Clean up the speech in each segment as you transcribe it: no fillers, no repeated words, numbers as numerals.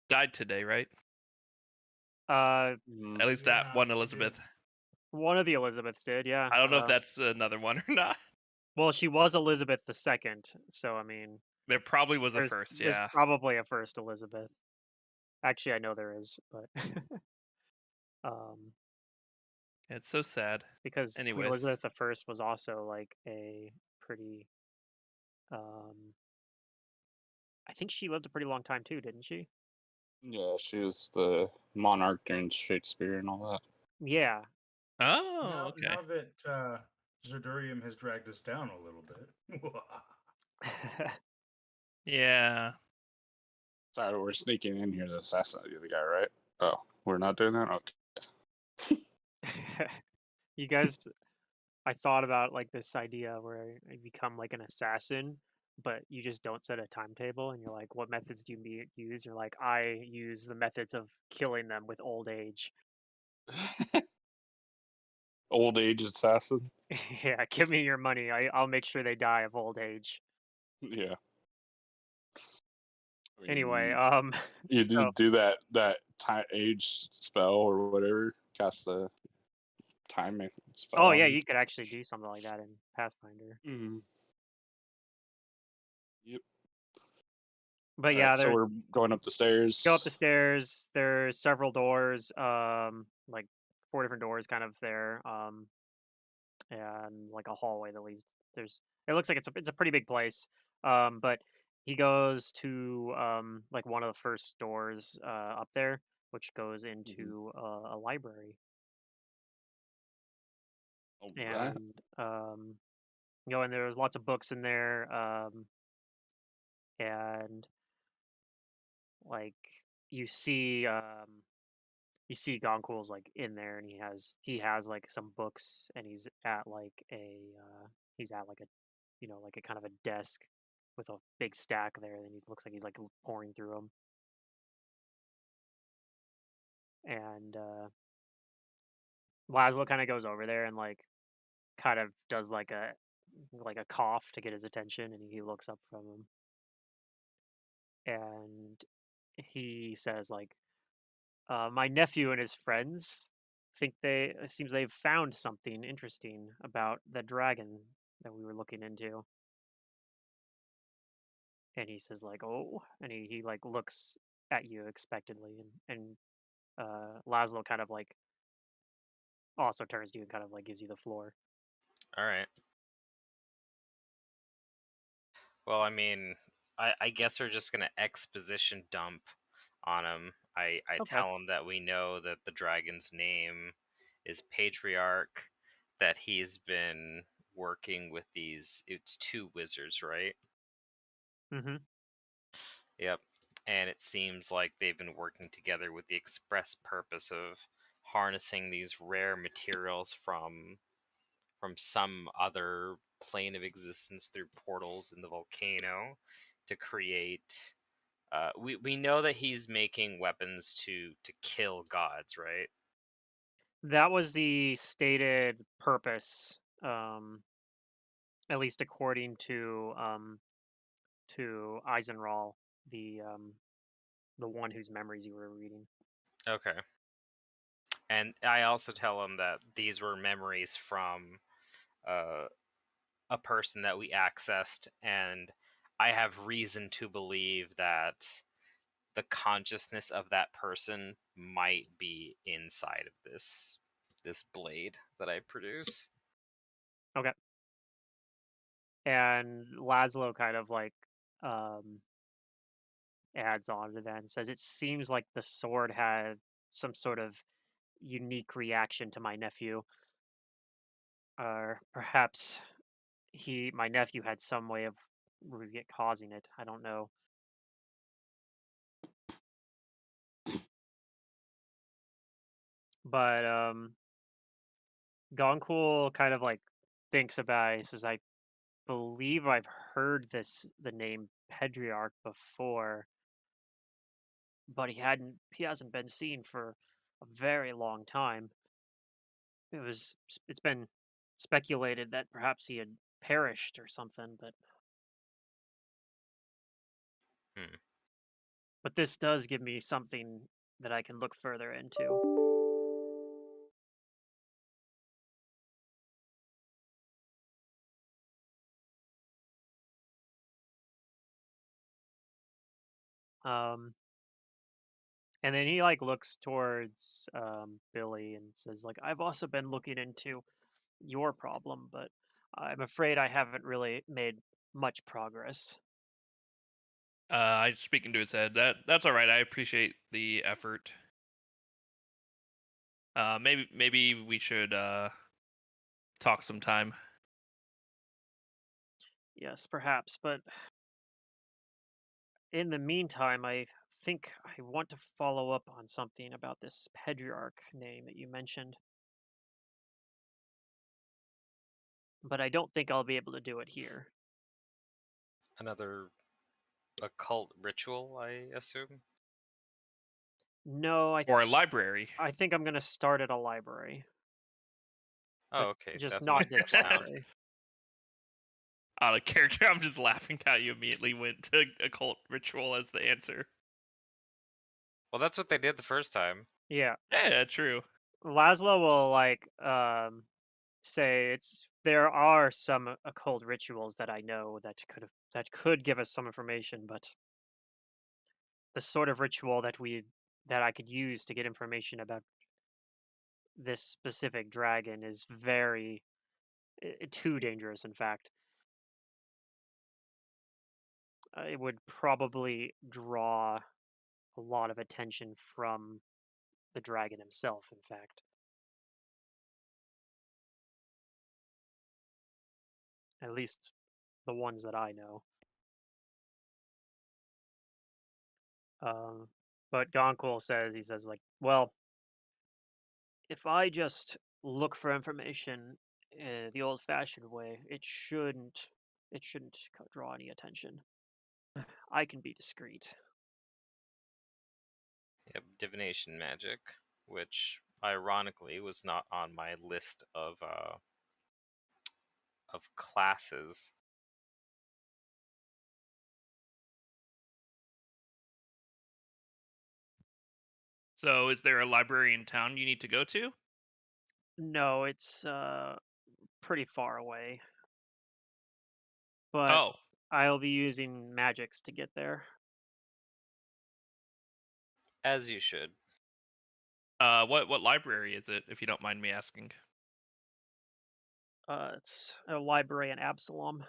died today, right? Uh, At least that Yeah, one she did. Elizabeth. one of the Elizabeths did, yeah. I don't know if that's another one or not. Well, she was Elizabeth II, so I mean, There probably was a there's first, there's yeah. probably a first Elizabeth. Actually, I know there is, but um, It's so sad. because Queen Anyways, Elizabeth I was also like a pretty, um, I think she lived a pretty long time too, didn't she? Yeah, she was the monarch during Shakespeare and all that. Yeah. oh, Now okay. that Zerdurium has dragged us down a little bit. Yeah. Sorry, we're sneaking in here to assassinate the guy, right? Oh, we're not doing that? Okay. You guys, I thought about like this idea where I become like an assassin, but you just don't set a timetable, and you're like, "What methods do you use?" You're like, "I use the methods of killing them with old age." Old age assassin? Yeah, give me your money. I'll make sure they die of old age. Yeah. I Anyway, mean, you so do that age spell or whatever, cast the timing spell oh on yeah, him. you could actually do something like that in Pathfinder. Mm. Yep. But All right, yeah, so there's we're going up the go up stairs. the stairs. There's several doors, like four different doors kind of there, and like a hallway that leads. There's it looks like it's a pretty big place. But he goes to like one of the first doors up there, which goes Mhm. into a library, All right. and and there's lots of books in there, and like you see um you see Gonkul's like in there, and he has like some books, and he's at like a like a kind of a desk with a big stack there, and he looks like he's like pouring through them. And Laszlo kind of goes over there and like kind of does like a cough to get his attention, and he looks up from him, and he says like, my nephew and his friends think they it seems they've found something interesting about the dragon that we were looking into. And he says like, "Oh," and he like looks at you expectantly, and Laszlo kind of like also turns to you and kind of like gives you the floor. All right. Well, I mean, I guess we're just gonna exposition dump on him. I Okay. tell him that we know that the dragon's name is Patriarch, that he's been working with it's two wizards, right? Mm-hmm. Yep. And it seems like they've been working together with the express purpose of harnessing these rare materials from some other plane of existence through portals in the volcano to create. We know that he's making weapons to kill gods, right? That was the stated purpose, at least according to Eisenroll, the one whose memories you were reading. Okay. And I also tell him that these were memories from uh, a person that we accessed, and I have reason to believe that the consciousness of that person might be inside of this blade that I produce. Okay. And Laszlo kind of like um adds on to that and says it seems like the sword had some sort of unique reaction to my nephew, or perhaps my nephew had some way of causing it. I don't know. But Goncool kind of like thinks about it. He says, I believe I've heard the name Pedriarch before, but he hasn't been seen for a very long time. It's been speculated that perhaps he had perished or something, but Hmm. But this does give me something that I can look further into. Um, and then he like looks towards Billy and says like, I've also been looking into your problem, but I'm afraid I haven't really made much progress. I speak into his head. That's all right. I appreciate the effort. Maybe we should talk sometime. Yes, perhaps, but in the meantime, I think I want to follow up on something about this Pedriarch name that you mentioned. But I don't think I'll be able to do it here. Another occult ritual, I assume. No, Or a library. I think I'm gonna start at a library, Oh, but okay. just That's not making this more sound. library. Out of character, I'm just laughing how you immediately went to occult ritual as the answer. Well, that's what they did the first time. Yeah, Yeah, true. Laszlo will like say there are some occult rituals that I know that could give us some information, but the sort of ritual that I could use to get information about this specific dragon is very too dangerous. In fact, it would probably draw a lot of attention from the dragon himself. In fact, at least the ones that I know. But Gonquil he says like, well, if I just look for information the old-fashioned way, it shouldn't draw any attention. I can be discreet. Yep, divination magic, which ironically was not on my list of classes. So, is there a library in town you need to go to? No, it's pretty far away, but Oh, I'll be using magics to get there. As you should. what library is it, if you don't mind me asking? It's a library in Absalom.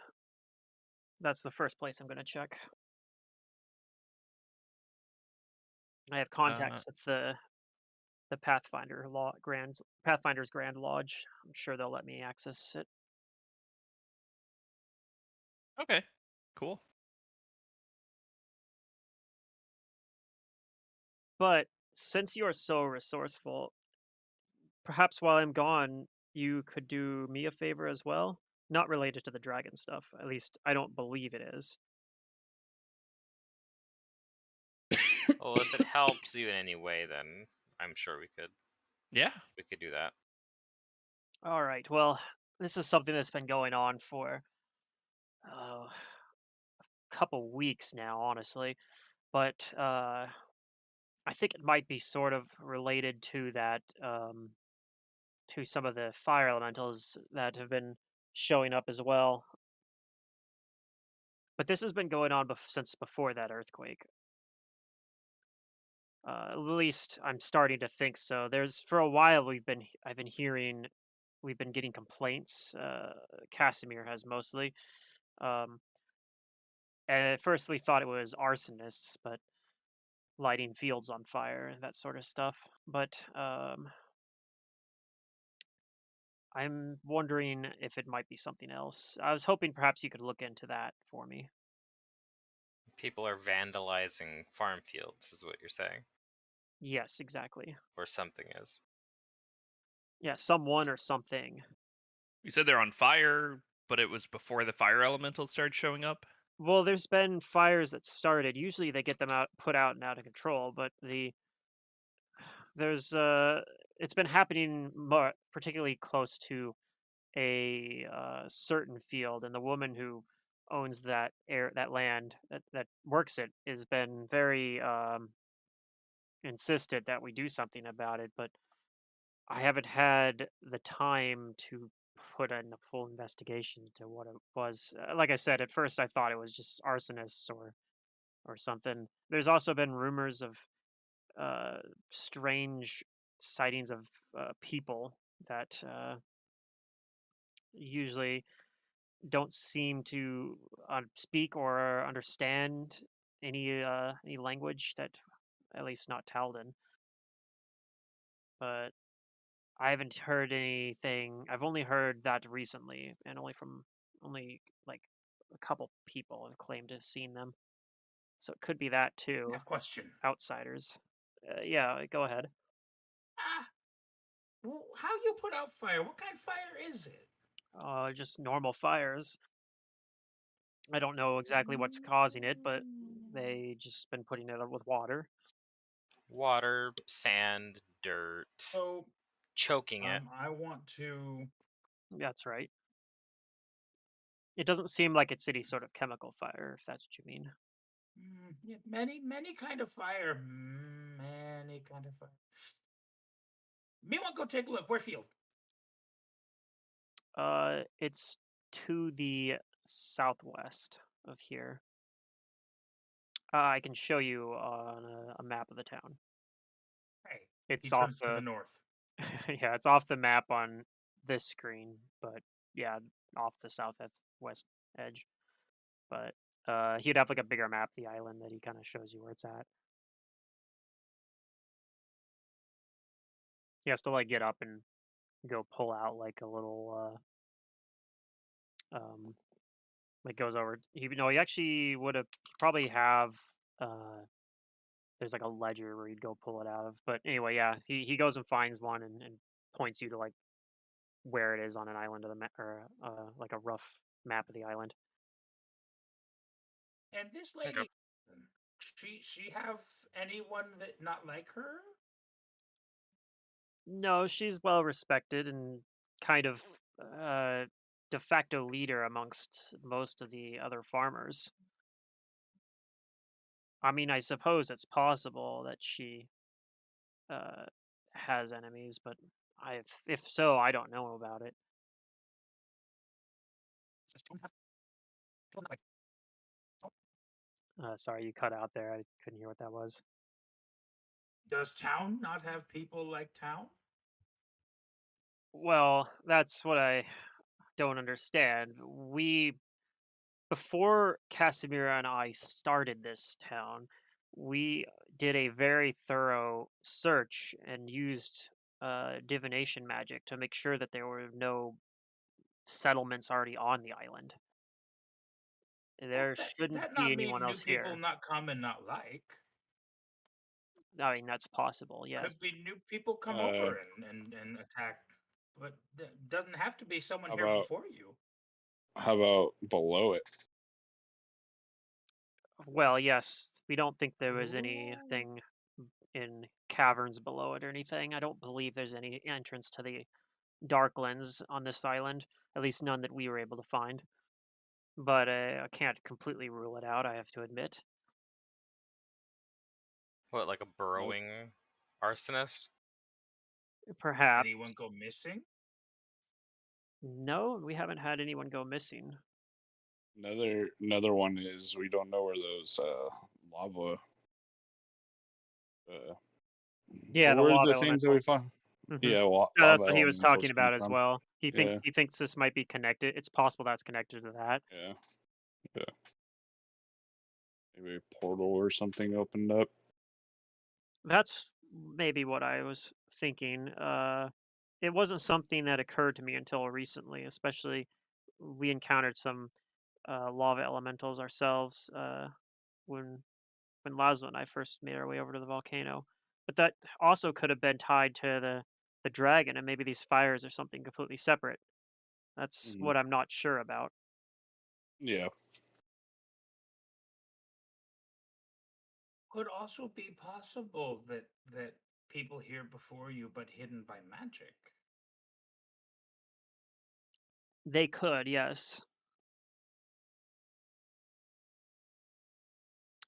That's the first place I'm going to check. I have contacts with the Pathfinder's Grand Lodge. I'm sure they'll let me access it. Okay, cool. But since you are so resourceful, perhaps while I'm gone, you could do me a favor as well. Not related to the dragon stuff. At least I don't believe it is. Well, if it helps you in any way, then I'm sure we could Yeah. do that. All right. Well, this is something that's been going on for a couple weeks now, honestly. But I think it might be sort of related to that, to some of the fire elementals that have been showing up as well. But this has been going on since before that earthquake. At least I'm starting to think so. For a while I've been hearing, we've been getting complaints. Casimir has mostly, um, and at first we thought it was arsonists, but lighting fields on fire and that sort of stuff. But I'm wondering if it might be something else. I was hoping perhaps you could look into that for me. People are vandalizing farm fields, is what you're saying, Yes, exactly. or something is. Yeah, someone or something. You said they're on fire, but it was before the fire elementals started showing up? Well, there's been fires that started. Usually they get them put out and out of control, but there's it's been happening particularly close to a certain field, and the woman who owns that land that works it has been very insistent that we do something about it, but I haven't had the time to put in a full investigation into what it was. Like I said, at first I thought it was just arsonists or something. There's also been rumors of uh, strange sightings of people that usually don't seem to speak or understand any language that, at least not Taldan. But I haven't heard anything. I've only heard that recently, and only like a couple people have claimed to have seen them. So it could be that I too. have question. Outsiders. Yeah, go ahead. Ah, well, how you put out fire? What kind of fire is it? Just normal fires. I don't know exactly what's causing it, but they just been putting it out with water. Water, sand, dirt, So, choking it. I want to. That's right. It doesn't seem like it's any sort of chemical fire, if that's what you mean. Yeah, many kind of fire. Many kind of fire. Me want to go take a look. Where field? It's to the southwest of here. I can show you on a map of the town. Hey, It's he off turns to the the north. yeah, it's off the map on this screen, but yeah, off the southwest edge. But he'd have like a bigger map of the island that he kind of shows you where it's at. He has to like get up and go pull out like a little like goes over. He actually would have probably have there's like a ledger where he'd go pull it out of. But anyway, yeah, he goes and finds one and points you to like where it is on an island of the map, or like a rough map of the island. And this Okay. lady, she have anyone that not like her? No, she's well respected and kind of uh, de facto leader amongst most of the other farmers. I mean, I suppose it's possible that she uh, has enemies, but if so, I don't know about it. Sorry, you cut out there. I couldn't hear what that was. Does town not have people like town? Well, that's what I don't understand. Before Casimir and I started this town, we did a very thorough search and used divination magic to make sure that there were no settlements already on the island. Well, There that shouldn't that be not anyone mean new else people here. not come and not like. I mean, that's possible, yes. Could be new people come Uh, over and attack, but doesn't have to be someone how here about before you. how about below it? Well, yes, we don't think there was Ooh. anything in caverns below it or anything. I don't believe there's any entrance to the Darklands on this island, at least none that we were able to find. But I can't completely rule it out, I have to admit. What, like a burrowing arsonist? Perhaps. Anyone go missing? No, we haven't had anyone go missing. Another one is we don't know where those lava. Yeah, the Where's lava the things that we elementals. found? Hmm. Yeah, Yeah, that's lava what he was elementals talking come about as from. well. Yeah, He thinks this might be connected. It's possible that's connected to that. yeah, yeah. Maybe a portal or something opened up. That's maybe what I was thinking. It wasn't something that occurred to me until recently, especially we encountered some lava elementals ourselves when Laszlo and I first made our way over to the volcano. But that also could have been tied to the dragon, and maybe these fires are something completely separate. That's Mhm. what I'm not sure about. Yeah, Could also be possible that people here before you, but hidden by magic. They could, yes.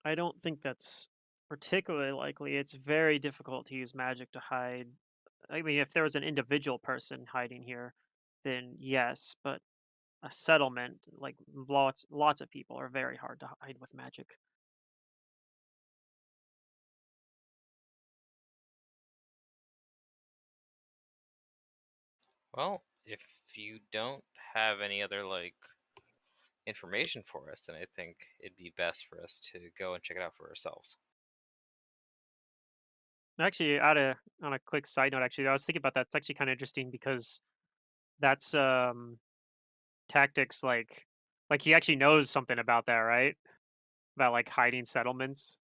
I don't think that's particularly likely. It's very difficult to use magic to hide. I mean, if there was an individual person hiding here, then yes, but a settlement, like lots of people, are very hard to hide with magic. Well, if you don't have any other like information for us, then I think it'd be best for us to go and check it out for ourselves. Actually, on a quick side note, actually, I was thinking about that. It's actually kind of interesting because that's tactics like he actually knows something about that, right? About like hiding settlements.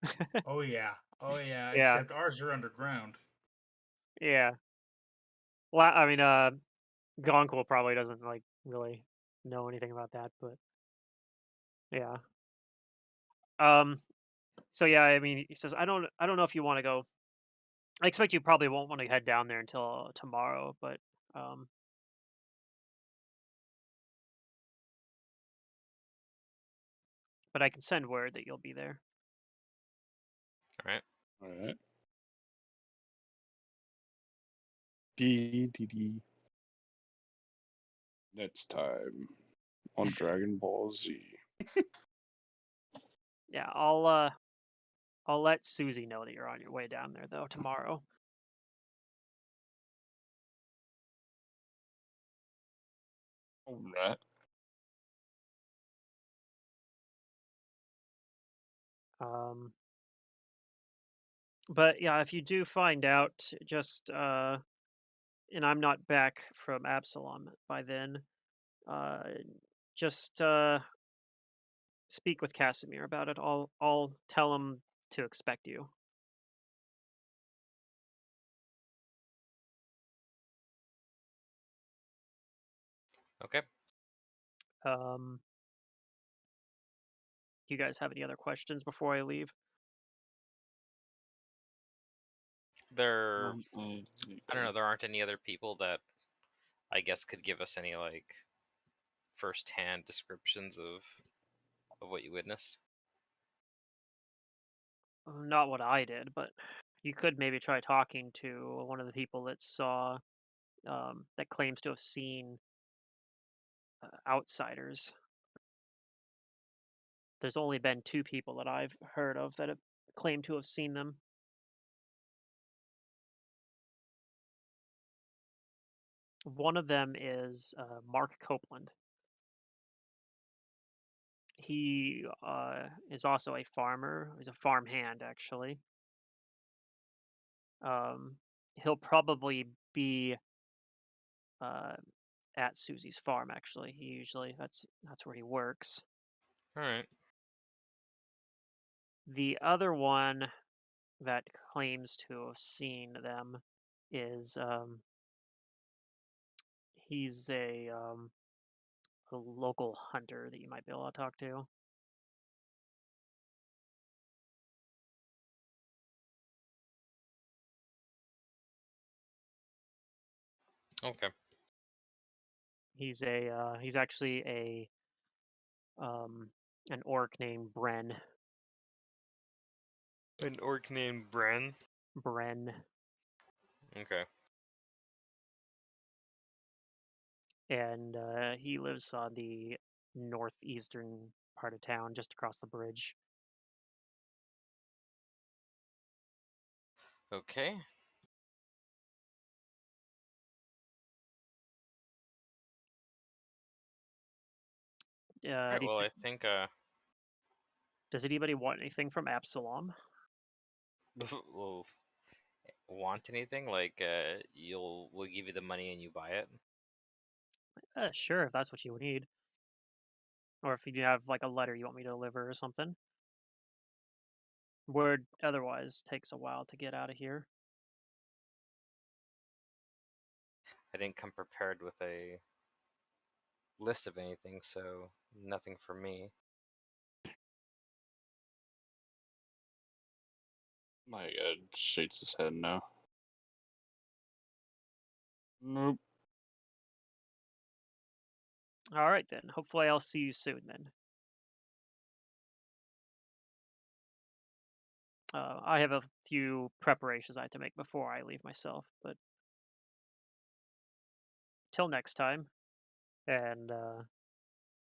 Oh yeah. Oh yeah. Yeah, Except ours are underground. yeah. Well, I mean, Goncool probably doesn't like really know anything about that, but yeah. Um. So yeah, I mean, he says, I don't know if you want to go. I expect you probably won't want to head down there until tomorrow, um, but I can send word that you'll be there. All right. All right. D. Next time on Dragon Ball Z. Yeah, I'll let Susie know that you're on your way down there though tomorrow. All right. But yeah, if you do find out, just and I'm not back from Absalom by then, uh, just speak with Casimir about it. I'll tell him to expect you. Okay. Do you guys have any other questions before I leave? There, Um, I don't know. There aren't any other people that I guess could give us any like first-hand descriptions of what you witnessed. Not what I did, but you could maybe try talking to one of the people that saw, that claims to have seen outsiders. There's only been 2 people that I've heard of that have claimed to have seen them. One of them is Mark Copeland. He is also a farmer. He's a farm hand, actually. He'll probably be uh, at Susie's farm. Actually, he usually that's where he works. All right. The other one that claims to have seen them is he's a local hunter that you might be able to talk to. Okay. He's actually an orc named Bren. An orc named Bren. Bren. Okay. And he lives on the northeastern part of town, just across the bridge. Okay. All right. Well, I think Does anybody want anything from Absalom? we'll want anything like we'll give you the money and you buy it. Sure, if that's what you need. Or if you have like a letter you want me to deliver or something. Word otherwise takes a while to get out of here. I didn't come prepared with a list of anything, so nothing for me. My God, shakes his head no. Nope. All right then. Hopefully I'll see you soon then. I have a few preparations I have to make before I leave myself, but till next time. And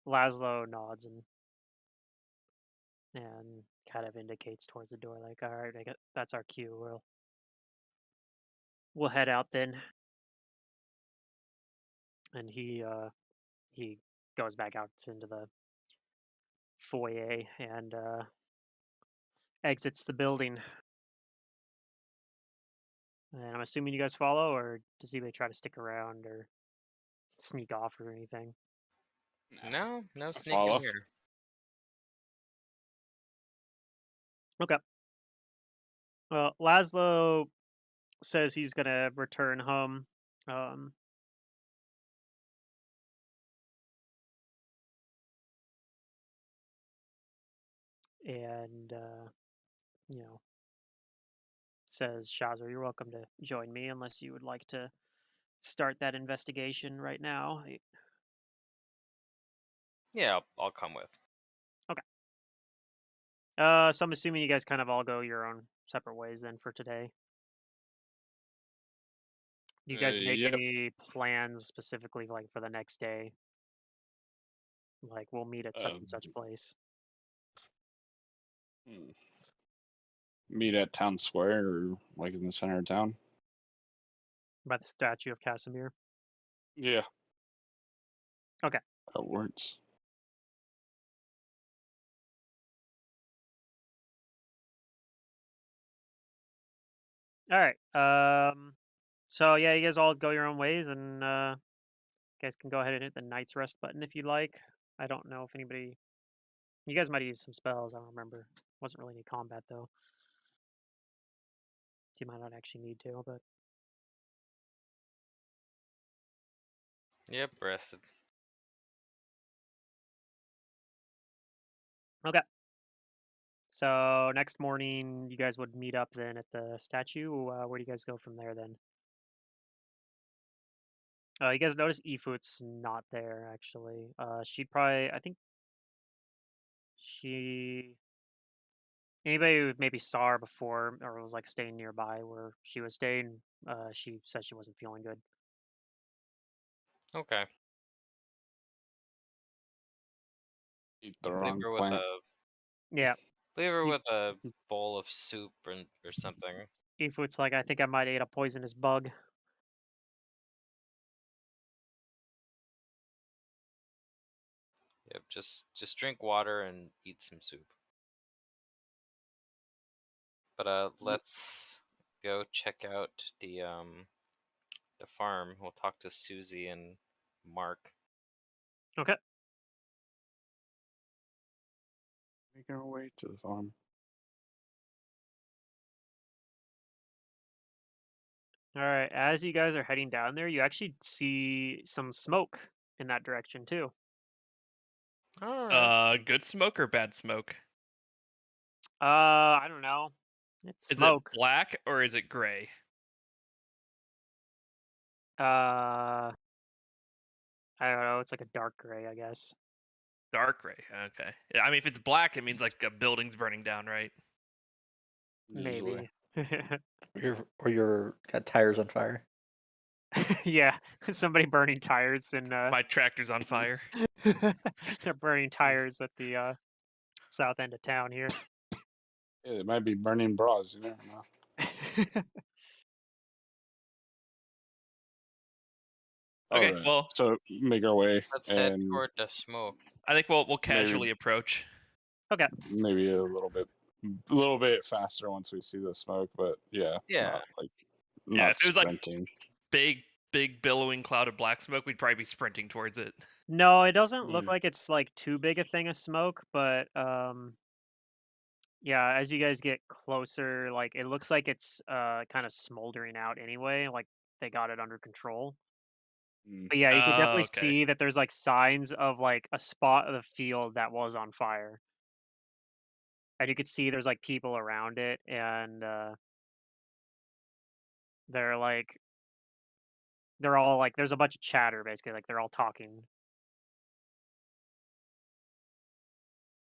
Laszlo nods and kind of indicates towards the door, like, "All right, that's our cue. We'll head out then." And he goes back out into the foyer and exits the building. And I'm assuming you guys follow, or does anybody try to stick around or sneak off or anything? No, no I sneaking follow. here. Okay. Well, Laszlo says he's gonna return home. Um, and you know, says, "Shazar, you're welcome to join me unless you would like to start that investigation right now." Yeah, I'll come with. Okay. So I'm assuming you guys kind of all go your own separate ways then for today. Do you guys make Yep. any plans specifically like for the next day? Like we'll meet at such and such place. Hmm. Meet at town square or like in the center of town. By the statue of Casimir. Yeah. Okay. That works. All right. So yeah, you guys all go your own ways, and you guys can go ahead and hit the Knight's Rest button if you'd like. I don't know if anybody. You guys might have used some spells. I don't remember. Wasn't really any combat though. You might not actually need to, but Yep, rested. okay. So next morning, you guys would meet up then at the statue. Where do you guys go from there then? You guys notice Efoot's not there actually. She'd probably, I think she. Anybody who maybe saw her before or was like staying nearby where she was staying, she said she wasn't feeling good. Okay. Eat the Leave wrong her with plant. a Yeah, leave her E- with a bowl of soup or something. Efoot's like, I think I might ate a poisonous bug. Yep, just drink water and eat some soup. But let's go check out the farm. We'll talk to Susie and Mark. Okay. Make our way to the farm. All right. As you guys are heading down there, you actually see some smoke in that direction too. All right. Good smoke or bad smoke? I don't know. It's Is it smoke. black or is it gray? I don't know. It's like a dark gray, I guess. Dark gray. Okay. Yeah, I mean, if it's black, it means like a building's burning down, right? Usually. Maybe. Or you're got tires on fire. Yeah, somebody burning tires and My tractor's on fire. they're burning tires at the south end of town here. Yeah, it might be burning bras. You never know. Okay, All right. well, So make our way Let's head and toward the smoke. I think we'll casually approach. Okay. maybe a little bit faster once we see the smoke. But yeah, Yeah. Yeah, not if it was like sprinting. big billowing cloud of black smoke, we'd probably be sprinting towards it. No, it doesn't look Mm. like it's like too big a thing of smoke, but yeah, as you guys get closer, like it looks like it's kind of smoldering out anyway, like they got it under control. Mm. But yeah, you can definitely Okay. see that there's like signs of like a spot of the field that was on fire. And you could see there's like people around it and they're like they're all like there's a bunch of chatter basically, like they're all talking.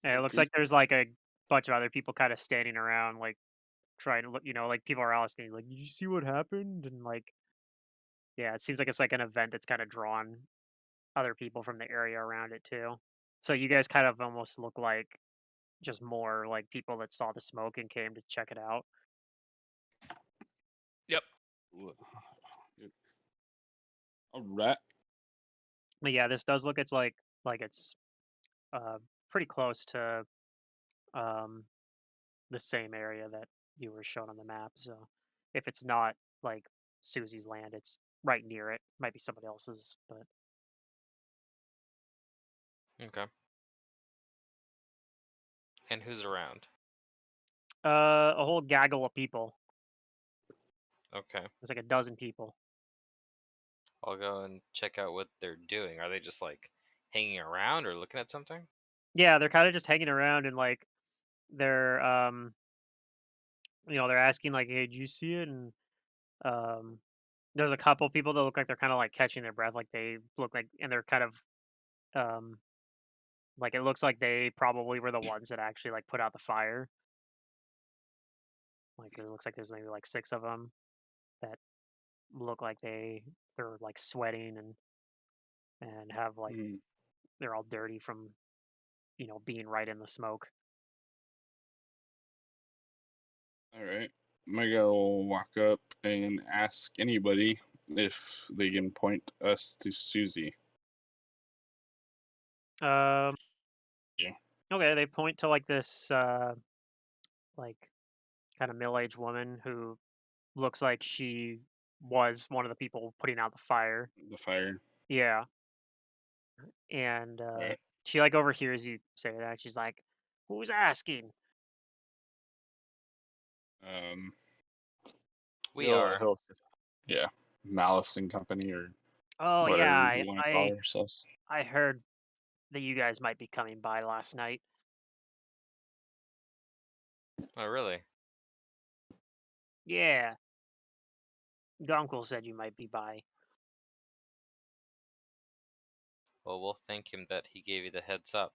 And it looks Okay. like there's like a bunch of other people kind of standing around like trying to look, like people are asking, like, "Did you see what happened?" And like, yeah, it seems like it's like an event that's kind of drawn other people from the area around it too. So you guys kind of almost look like just more like people that saw the smoke and came to check it out. Yep. All right. But yeah, this does look it's like it's uh pretty close to um the same area that you were shown on the map. So if it's not like Susie's land, it's right near it. Might be somebody else's, but Okay. And who's around? a whole gaggle of people. Okay. There's like a dozen people. I'll go and check out what they're doing. Are they just like hanging around or looking at something? Yeah, they're kind of just hanging around and like they're they're asking like, "Hey, did you see it?" And there's a couple people that look like they're kind of like catching their breath, like they look like, and they're kind of um like it looks like they probably were the ones that actually like put out the fire. Like it looks like there's maybe like 6 of them that look like they're like sweating and have like Mm, they're all dirty from being right in the smoke. all right. I'm gonna go walk up and ask anybody if they can point us to Susie. Um. Yeah. Okay, they point to like this like kind of middle-aged woman who looks like she was one of the people putting out the fire. The fire. Yeah, and All right. she like overhears you say that. She's like, "Who's asking?" Um. We He'll, are. he'll, yeah. Malice and Company, or Oh yeah, whatever we want to call ourselves. I heard that you guys might be coming by last night. Oh, really? Yeah, Gonkel said you might be by. Well, we'll thank him that he gave you the heads up.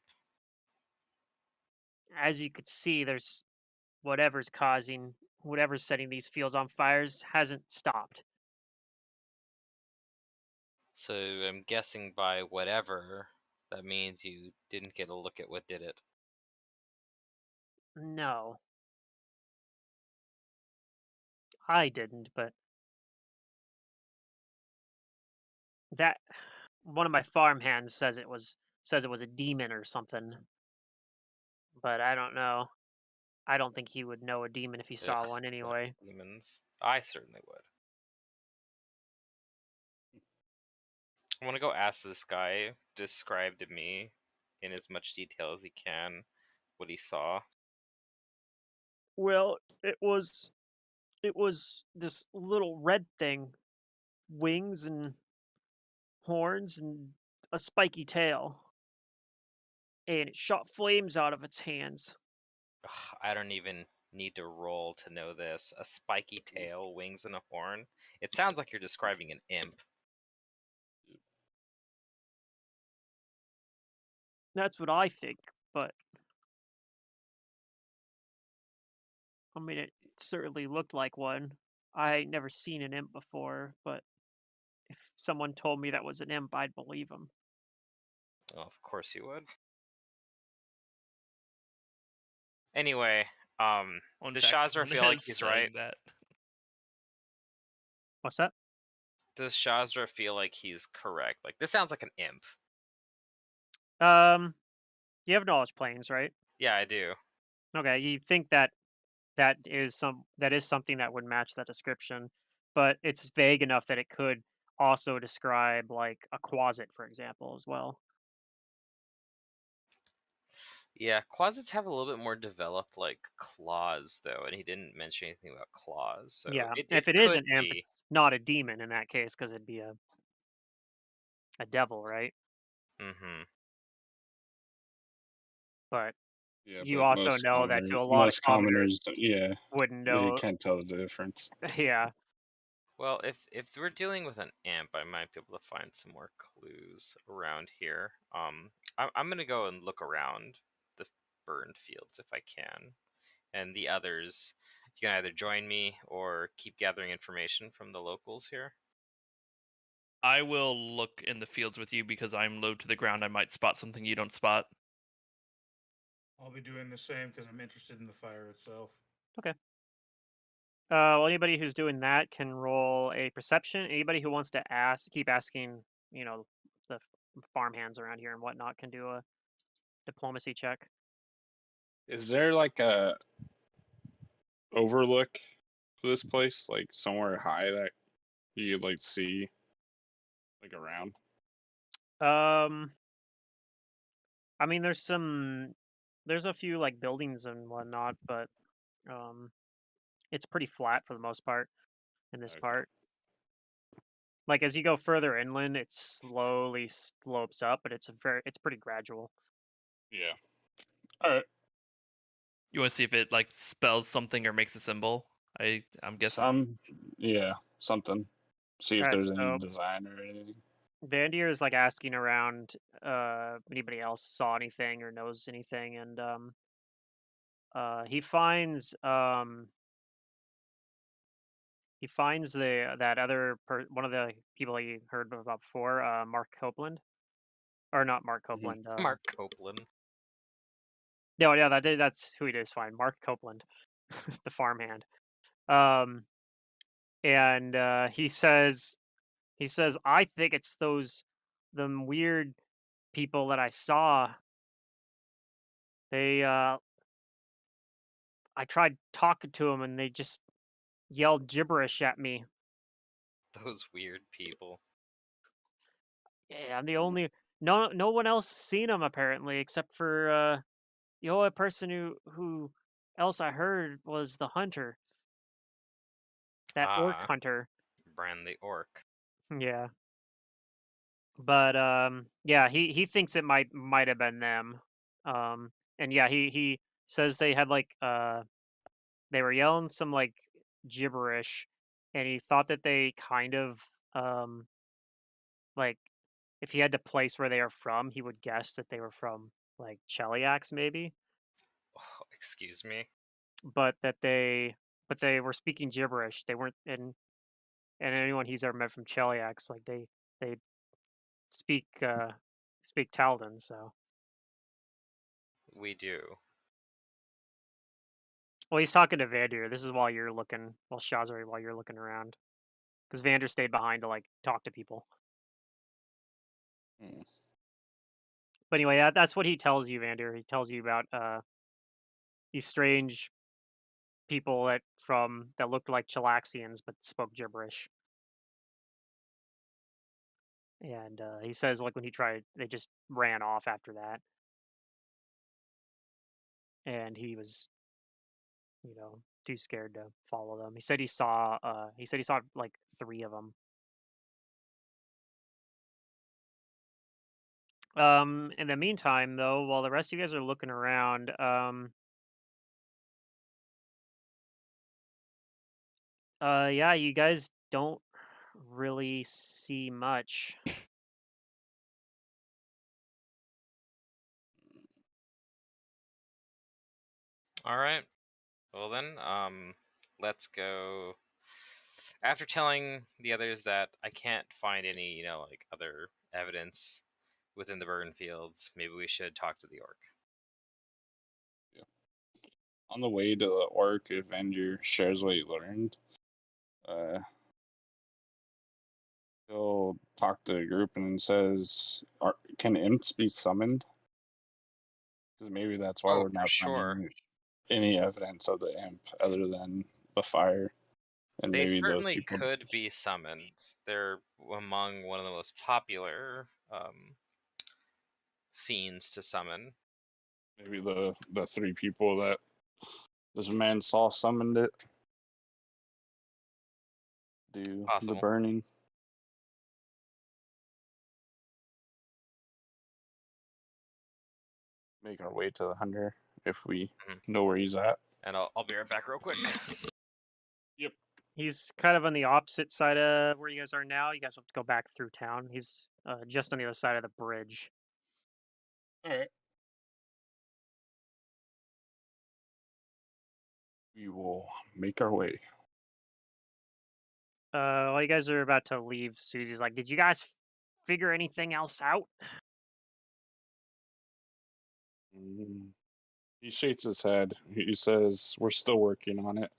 As you could see, there's whatever's setting these fields on fires hasn't stopped. So I'm guessing by whatever, that means you didn't get a look at what did it. No, I didn't, but that one of my farm hands says it was a demon or something, but I don't know. I don't think he would know a demon if he saw Ugh, one yuck, anyway. demons. I certainly would. I want to go ask this guy, describe to me in as much detail as he can what he saw. Well, it was this little red thing, wings and horns and a spiky tail, and it shot flames out of its hands. Ugh, I don't even need to roll to know this. A spiky tail, wings, and a horn. It sounds like you're describing an imp. That's what I think, but I mean, it certainly looked like one. I ain't never seen an imp before, but if someone told me that was an imp, I'd believe him. Oh, of course you would. Anyway, Well, in does fact, Shazra someone feel like has he's said right? That. What's that? Does Shazra feel like he's correct? Like, this sounds like an imp. You have knowledge planes, right? Yeah, I do. Okay, you think that is something that would match that description, but it's vague enough that it could also describe like a closet, for example, as well. Yeah, quasits have a little bit more developed, like, claws, though, and he didn't mention anything about claws, so Yeah, it, if it it is could an imp, be. it's not a demon in that case because it'd be a devil, right? Mm-hmm. But Yeah, you but also know that to a lot of commoners yeah, wouldn't they know. can't tell the difference. Yeah. Well, if we're dealing with an imp, I might be able to find some more clues around here. I'm gonna go and look around the burned fields if I can, and the others. You can either join me or keep gathering information from the locals here. I will look in the fields with you because I'm low to the ground. I might spot something you don't spot. I'll be doing the same because I'm interested in the fire itself. Well, anybody who's doing that can roll a perception. Anybody who wants to keep asking, the farmhands around here and whatnot can do a diplomacy check. Is there like a overlook to this place, like somewhere high that you could like see, like around? I mean, there's a few like buildings and whatnot, but it's pretty flat for the most part in this Okay. part. Like as you go further inland, it slowly slopes up, but it's pretty gradual. Yeah. All right. You want to see if it like spells something or makes a symbol? I'm guessing. Yeah, something. See if Alright, there's any so design or anything. Vandir is like asking around anybody else saw anything or knows anything, and he finds that other one of the people he heard about before, Mark Copeland, or not Mark Copeland. Mark Copeland. No, yeah, that's who he is. Fine, Mark Copeland, the farmhand. And he says, I think it's them weird people that I saw. They I tried talking to them and they just yelled gibberish at me. Those weird people. Yeah, I'm the only no one else seen them apparently except for the only person who else I heard was the hunter. That orc hunter. Brand the orc. Yeah. But yeah, he thinks it might have been them. And yeah, he says they had like they were yelling some like gibberish, and he thought that they kind of like if he had to place where they are from, he would guess that they were from like Cheliax maybe, Oh, excuse me. but they were speaking gibberish. They weren't, and anyone he's ever met from Cheliax, like they speak speak Taldan, so. We do. Well, he's talking to Vandir. This is while you're looking, Shazari, while you're looking around, because Vander stayed behind to like talk to people. Hmm. But anyway, that's what he tells you, Vander. He tells you about these strange people that looked like Chilaxians but spoke gibberish. And he says like when he tried, they just ran off after that, and he was, too scared to follow them. He said he saw like 3 of them. In the meantime, though, while the rest of you guys are looking around, yeah, you guys don't really see much. All right. Well then, let's go. After telling the others that I can't find any, like other evidence within the Bergen fields, maybe we should talk to the orc. On the way to the orc, if Vander shares what he learned, he'll talk to the group and says, "Can imps be summoned?" Because maybe that's why Oh, we're for not sure. finding any evidence of the imp other than the fire, and They maybe those certainly people. could be summoned. They're among one of the most popular fiends to summon. Maybe the 3 people that this man saw summoned it. Do the Possible. burning. Make our way to the hunter if we know where he's at. And I'll be right back real quick. Yep. He's kind of on the opposite side of where you guys are now. You guys have to go back through town. He's just on the other side of the bridge. All right. We will make our way. While you guys are about to leave, Susie's like, "Did you guys figure anything else out?" Mm. He shakes his head. He says, "We're still working on it.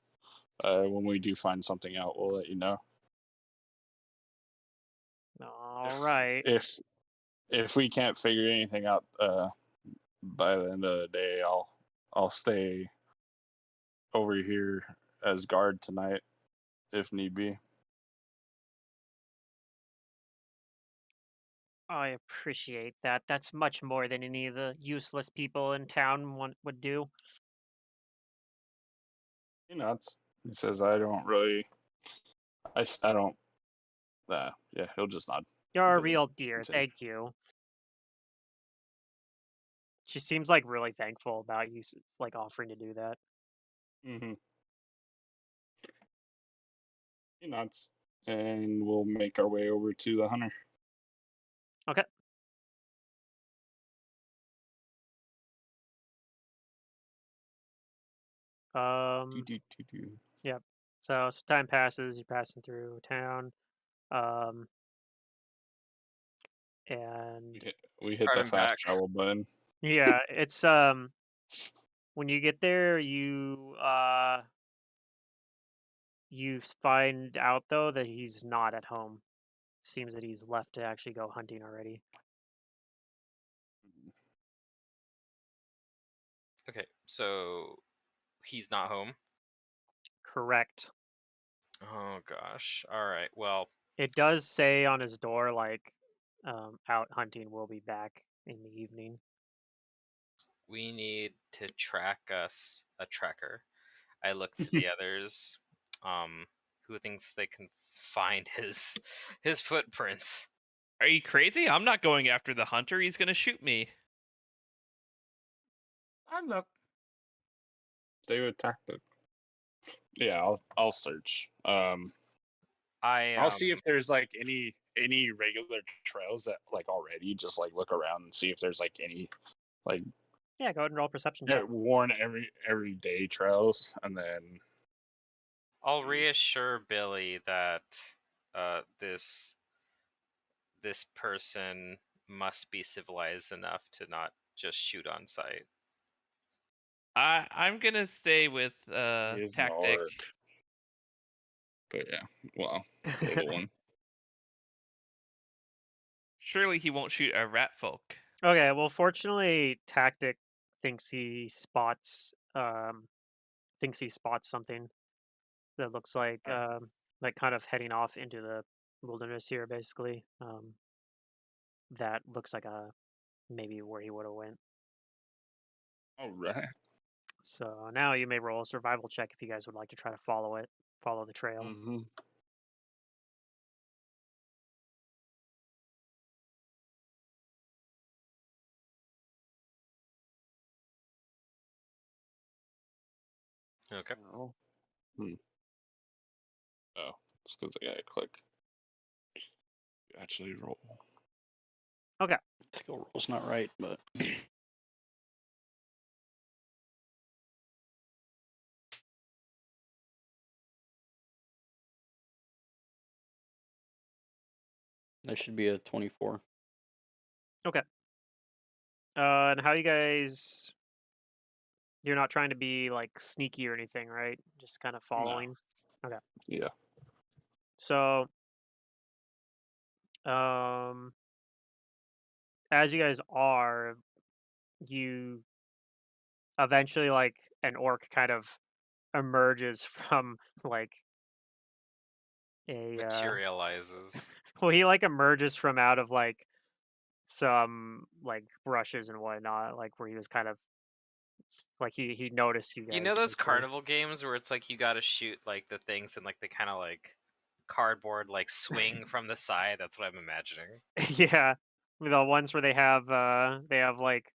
When we do find something out, we'll let you know. All right. If we can't figure anything out by the end of the day, I'll stay over here as guard tonight if need be." I appreciate that. That's much more than any of the useless people in town would do. He nods. He says, "I don't really. I don't. Yeah." He'll just nod. You're a Doesn't real dear. continue. Thank you. She seems like really thankful about you like offering to do that. Mm-hmm. He nods, and we'll make our way over to the hunter. Okay. Do. Yep. So time passes. You're passing through town, and We hit the Driving fast back. travel button. yeah, it's when you get there, you find out though that he's not at home. Seems that he's left to actually go hunting already. Okay, so he's not home. Correct. Oh gosh. All right. Well, It does say on his door like, out hunting. Will be back in the evening. we need to track us a tracker. I look to the others. Who thinks they can find his footprints? Are you crazy? I'm not going after the hunter. He's gonna shoot me. I look. Stay with tactic. Yeah, I'll search. I'll see if there's like any regular trails that like already just like look around and see if there's like any like Yeah, go ahead and roll a perception check. worn every day trails, and then I'll reassure Billy that this person must be civilized enough to not just shoot on sight. I'm gonna stay with he is an tactic. orc. But yeah, well, little one. Surely he won't shoot a rat folk. Okay, well, fortunately, Tactic thinks he spots something that looks like kind of heading off into the wilderness here, basically. That looks like maybe where he would have went. All right. So now you may roll a survival check if you guys would like to try to follow the trail. Mm-hmm. Okay. Oh, it's because I gotta click. Actually, roll. Skill roll's not right, but that should be a 24. And how you guys? You're not trying to be like sneaky or anything, right? Just kind of following. Okay. Yeah. So, as you guys are, you eventually like an orc kind of emerges from like a Materializes. well, he like emerges from out of like some like brushes and whatnot, like where he was kind of like he noticed you guys. You know those basically. carnival games where it's like you gotta shoot like the things and like they kind of like cardboard like swing from the side? That's what I'm imagining. Yeah, the ones where they have like.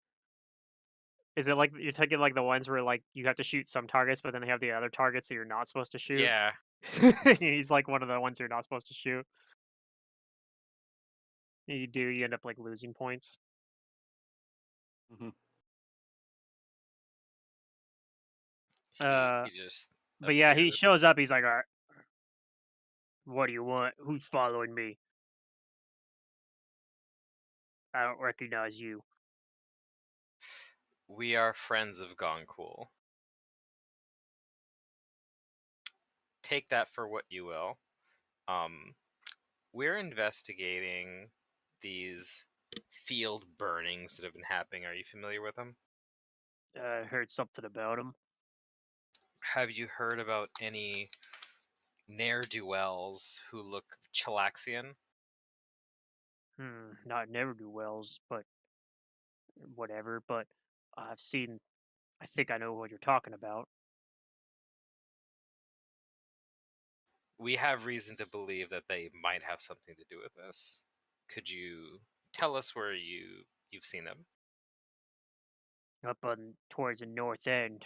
Is it like you're taking like the ones where like you have to shoot some targets, but then they have the other targets that you're not supposed to shoot? Yeah. He's like one of the ones you're not supposed to shoot. You end up like losing points. Mm-hmm. He just But yeah, he appears. shows up. He's like, "All right, what do you want? Who's following me? I don't recognize you." We are friends of Goncool. Take that for what you will. We're investigating these field burnings that have been happening. Are you familiar with them? I heard something about him. Have you heard about any ne'er-do-wells who look Chilaxian? Not never do wells, but whatever. But I've seen. I think I know what you're talking about. We have reason to believe that they might have something to do with this. Could you tell us where you've seen them? Up on towards the north end.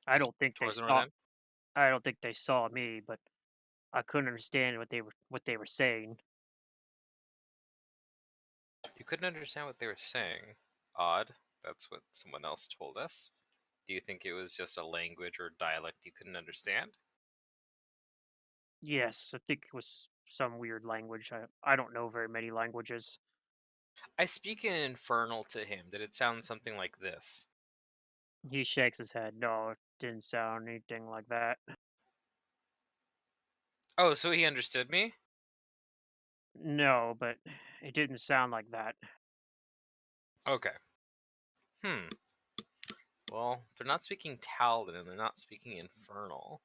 I Just don't think they towards the north saw. end? I don't think they saw me, but I couldn't understand what they were saying. You couldn't understand what they were saying. Odd. That's what someone else told us. Do you think it was just a language or dialect you couldn't understand? Yes, I think it was some weird language. I don't know very many languages. I speak in Infernal to him. Did it sound something like this? He shakes his head. No, it didn't sound anything like that. Oh, so he understood me? No, but it didn't sound like that. Okay. Well, they're not speaking Taldan and they're not speaking Infernal.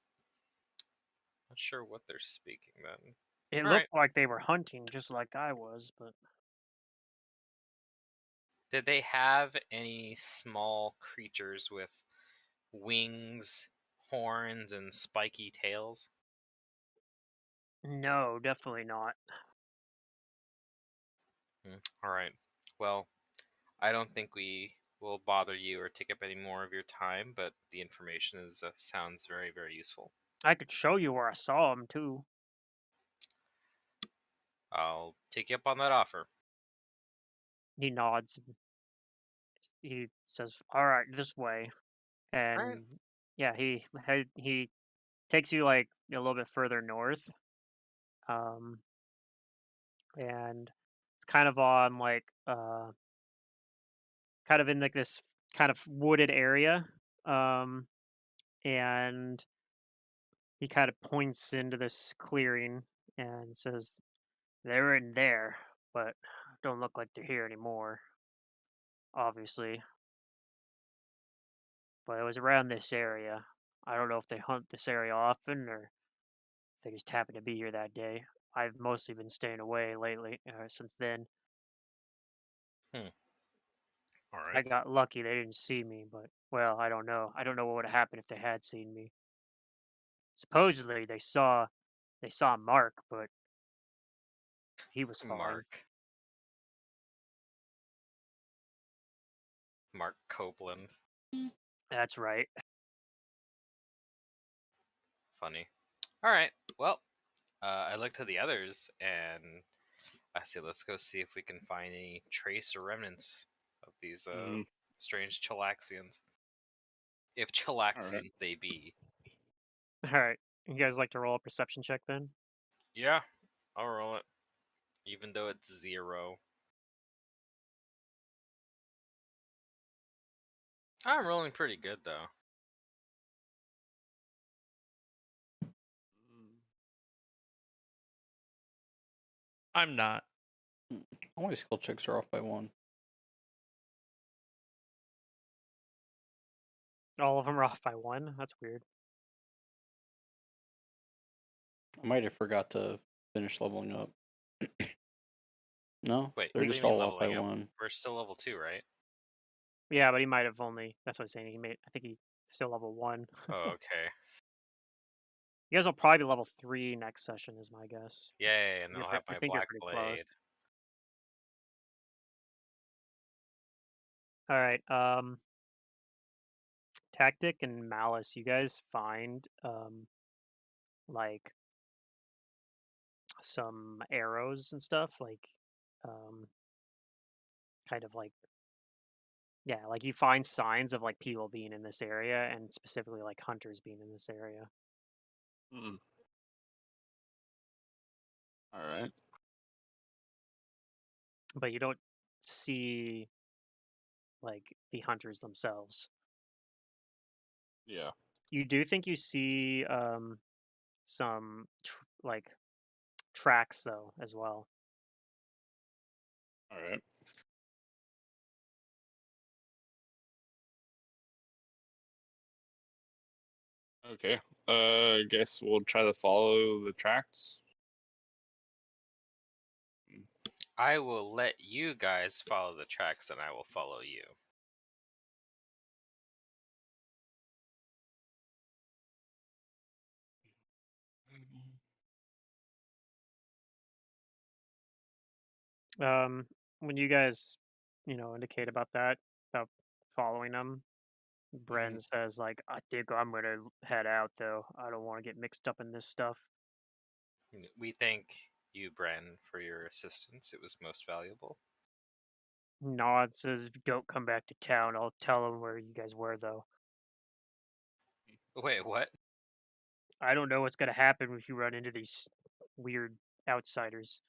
Not sure what they're speaking then. It All looked right. like they were hunting, just like I was, but Did they have any small creatures with wings, horns, and spiky tails? no, definitely not. All right. Well, I don't think we will bother you or take up any more of your time, but the information sounds very, very useful. I could show you where I saw him too. I'll take you up on that offer. He nods. And he says, "All right, this way." All right. And yeah, he takes you like a little bit further north. Um, and it's kind of on like kind of in like this kind of wooded area. Um, and he kind of points into this clearing and says, "They're in there, but don't look like they're here anymore, obviously. But it was around this area. I don't know if they hunt this area often or if they just happened to be here that day. I've mostly been staying away lately since then. All I right. got lucky they didn't see me, but well, I don't know. I don't know what would have happened if they had seen me. Supposedly they saw Mark, but he was fine." Mark Copeland. That's right. Funny. All right. Well, I looked to the others and I say let's go see if we can find any trace or remnants of these strange Chilaxians. If Chilaxian they be. All right. You guys like to roll a perception check then? Yeah, I'll roll it. Even though it's 0. I'm rolling pretty good though. I'm not. All my skill checks are off by 1. All of them are off by 1. That's weird. I might have forgot to finish leveling up. No, Wait, they're what do just you mean all off by leveling up? 1. We're still level 2, right? Yeah, but he might have only. That's what I'm saying. I think he's still level 1. Oh, okay. You guys will probably be level 3 next session, is my guess. Yay, and I'll have I my think you're black pretty close. blade. All right. Tactic and malice. You guys find like some arrows and stuff, like kind of like Yeah, like you find signs of like people being in this area, and specifically like hunters being in this area. Hmm. All right. But you don't see like the hunters themselves. Yeah. You do think you see some like tracks though as well. All right. Okay. I guess we'll try to follow the tracks. I will let you guys follow the tracks, and I will follow you. When you guys, indicate about that, about following them, Bren says like, "I think I'm gonna head out though. I don't want to get mixed up in this stuff." We thank you, Bren, for your assistance. It was most valuable. Nod says, "Don't come back to town. I'll tell them where you guys were though. Wait, what? I don't know what's gonna happen if you run into these weird outsiders."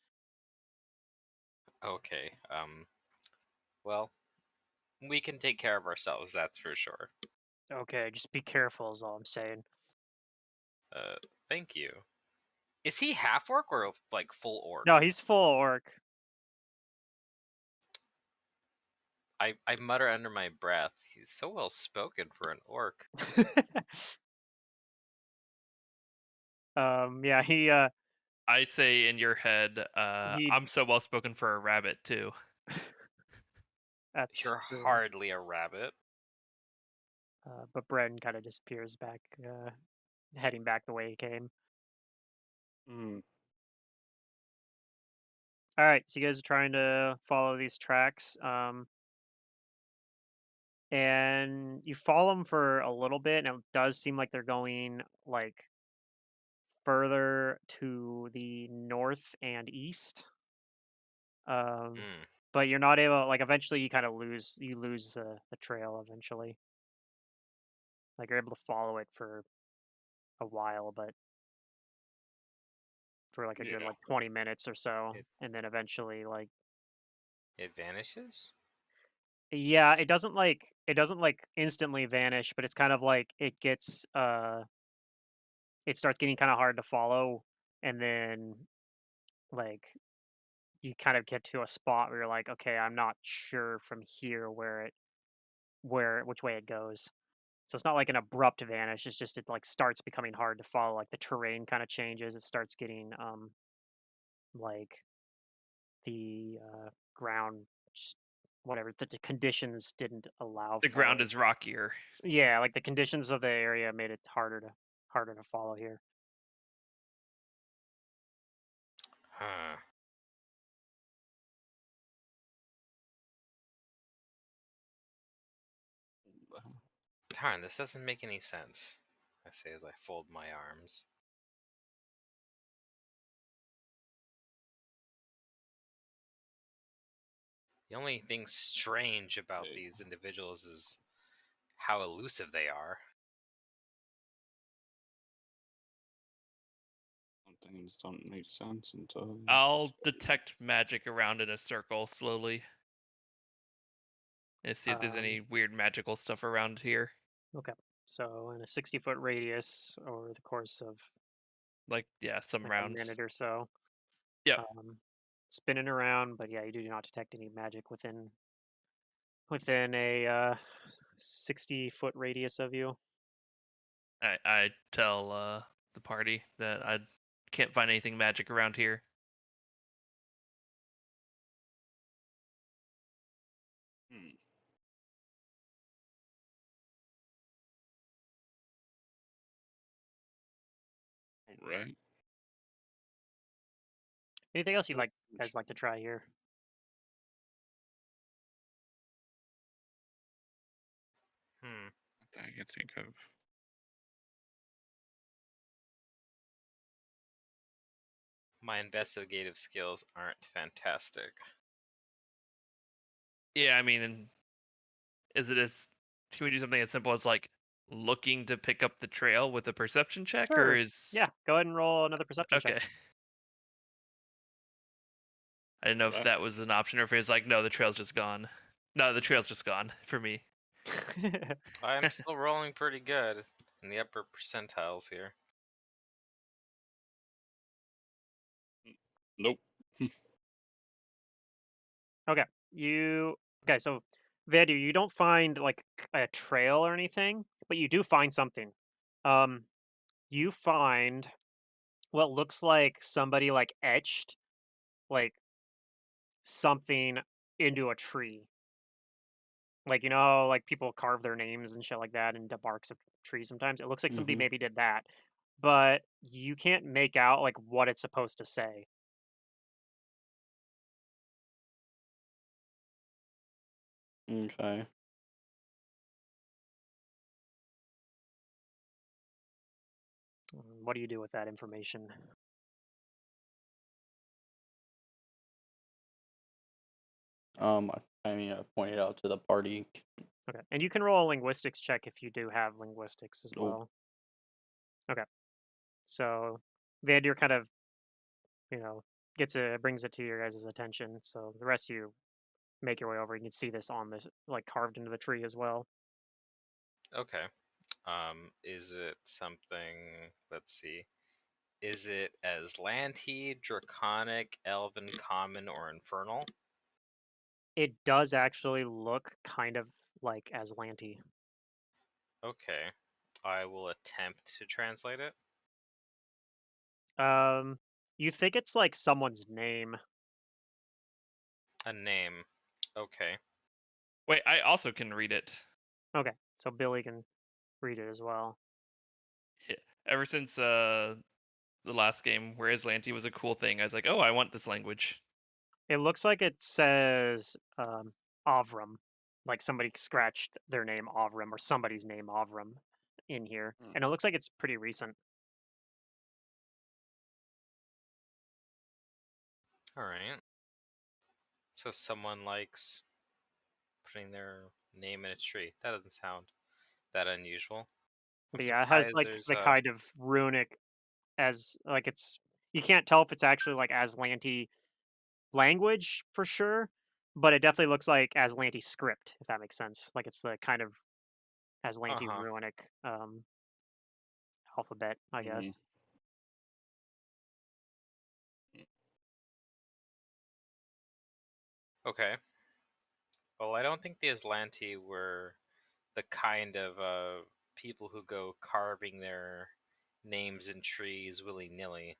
Okay. Well, we can take care of ourselves. That's for sure. Okay, just be careful is all I'm saying. Thank you. Is he half orc or like full orc? No, he's full orc. I mutter under my breath. He's so well spoken for an orc. Yeah, he I say in your head, He- I'm so well spoken for a rabbit too. that's You're true. hardly a rabbit. But Bren kind of disappears back, heading back the way he came. All right, so you guys are trying to follow these tracks, and you follow them for a little bit, and it does seem like they're going like further to the north and east. But you're not able. Like eventually, you kind of lose. You lose the trail eventually. Like you're able to follow it for a while, but for like a good Yeah. like 20 minutes or so, It- and then eventually like It vanishes? yeah, it doesn't like instantly vanish, but it's kind of like it starts getting kind of hard to follow, and then like you kind of get to a spot where you're like, okay, I'm not sure from here which way it goes. So it's not like an abrupt vanish, it's just it like starts becoming hard to follow, like the terrain kind of changes, it starts getting like the ground just whatever the conditions didn't allow The for ground it. is rockier. Yeah, like the conditions of the area made it harder to follow here. Huh. Darn, this doesn't make any sense. I say as I fold my arms. The only thing strange about these individuals is how elusive they are. Some things don't make sense until. I'll detect magic around in a circle slowly. And see if there's any weird magical stuff around here. Okay. So in a 60-foot radius over the course of Like, yeah, some like a rounds. minute or so. Yep. Spinning around, but yeah, you do not detect any magic within a 60-foot radius of you. I tell the party that I can't find anything magic around here. All right. Anything else you guys like to try here? I can think of. My investigative skills aren't fantastic. Yeah, I mean, is it as can we do something as simple as like looking to pick up the trail with a perception check, or Sure. is Yeah, go ahead and roll another perception okay? check. I didn't know if Okay. that was an option or if it was like, no, the trail's just gone. No, the trail's just gone for me. I'm still rolling pretty good in the upper percentiles here. Nope. Okay, so Vadir, you don't find like a trail or anything, but you do find something. You find what looks like somebody like etched like something into a tree. Like, like people carve their names and shit like that into barks of trees sometimes. It looks like somebody Mhm. maybe did that, but you can't make out like what it's supposed to say. Okay. What do you do with that information? I mean, I pointed out to the party. Okay, and you can roll a linguistics check if you do have linguistics as Oh. well. Okay, so Vadir kind of, brings it to your guys' attention. So the rest of you make your way over. You can see this on this like carved into the tree as well. Okay. Is it something? Let's see. Is it Aslanti, Draconic, Elven, Common, or Infernal? It does actually look kind of like Aslanti. Okay. I will attempt to translate it. You think it's like someone's name. A name. Okay. Wait, I also can read it. Okay, so Billy can read it as well. Yeah. Ever since the last game where Aslanti was a cool thing, I was like, oh, I want this language. It looks like it says Avram, like somebody scratched their name Avram or somebody's name Avram in here, and it looks like it's pretty recent. All right. So someone likes putting their name in a tree. That doesn't sound that unusual. I'm But yeah, it has surprised like there's the kind of runic as like it's you can't tell if it's actually like Aslanti language for sure, but it definitely looks like Aslanti script, if that makes sense. Like it's the kind of Aslanti Uh-huh. runic alphabet, I guess. Okay. Well, I don't think the Aslanti were the kind of people who go carving their names in trees willy-nilly.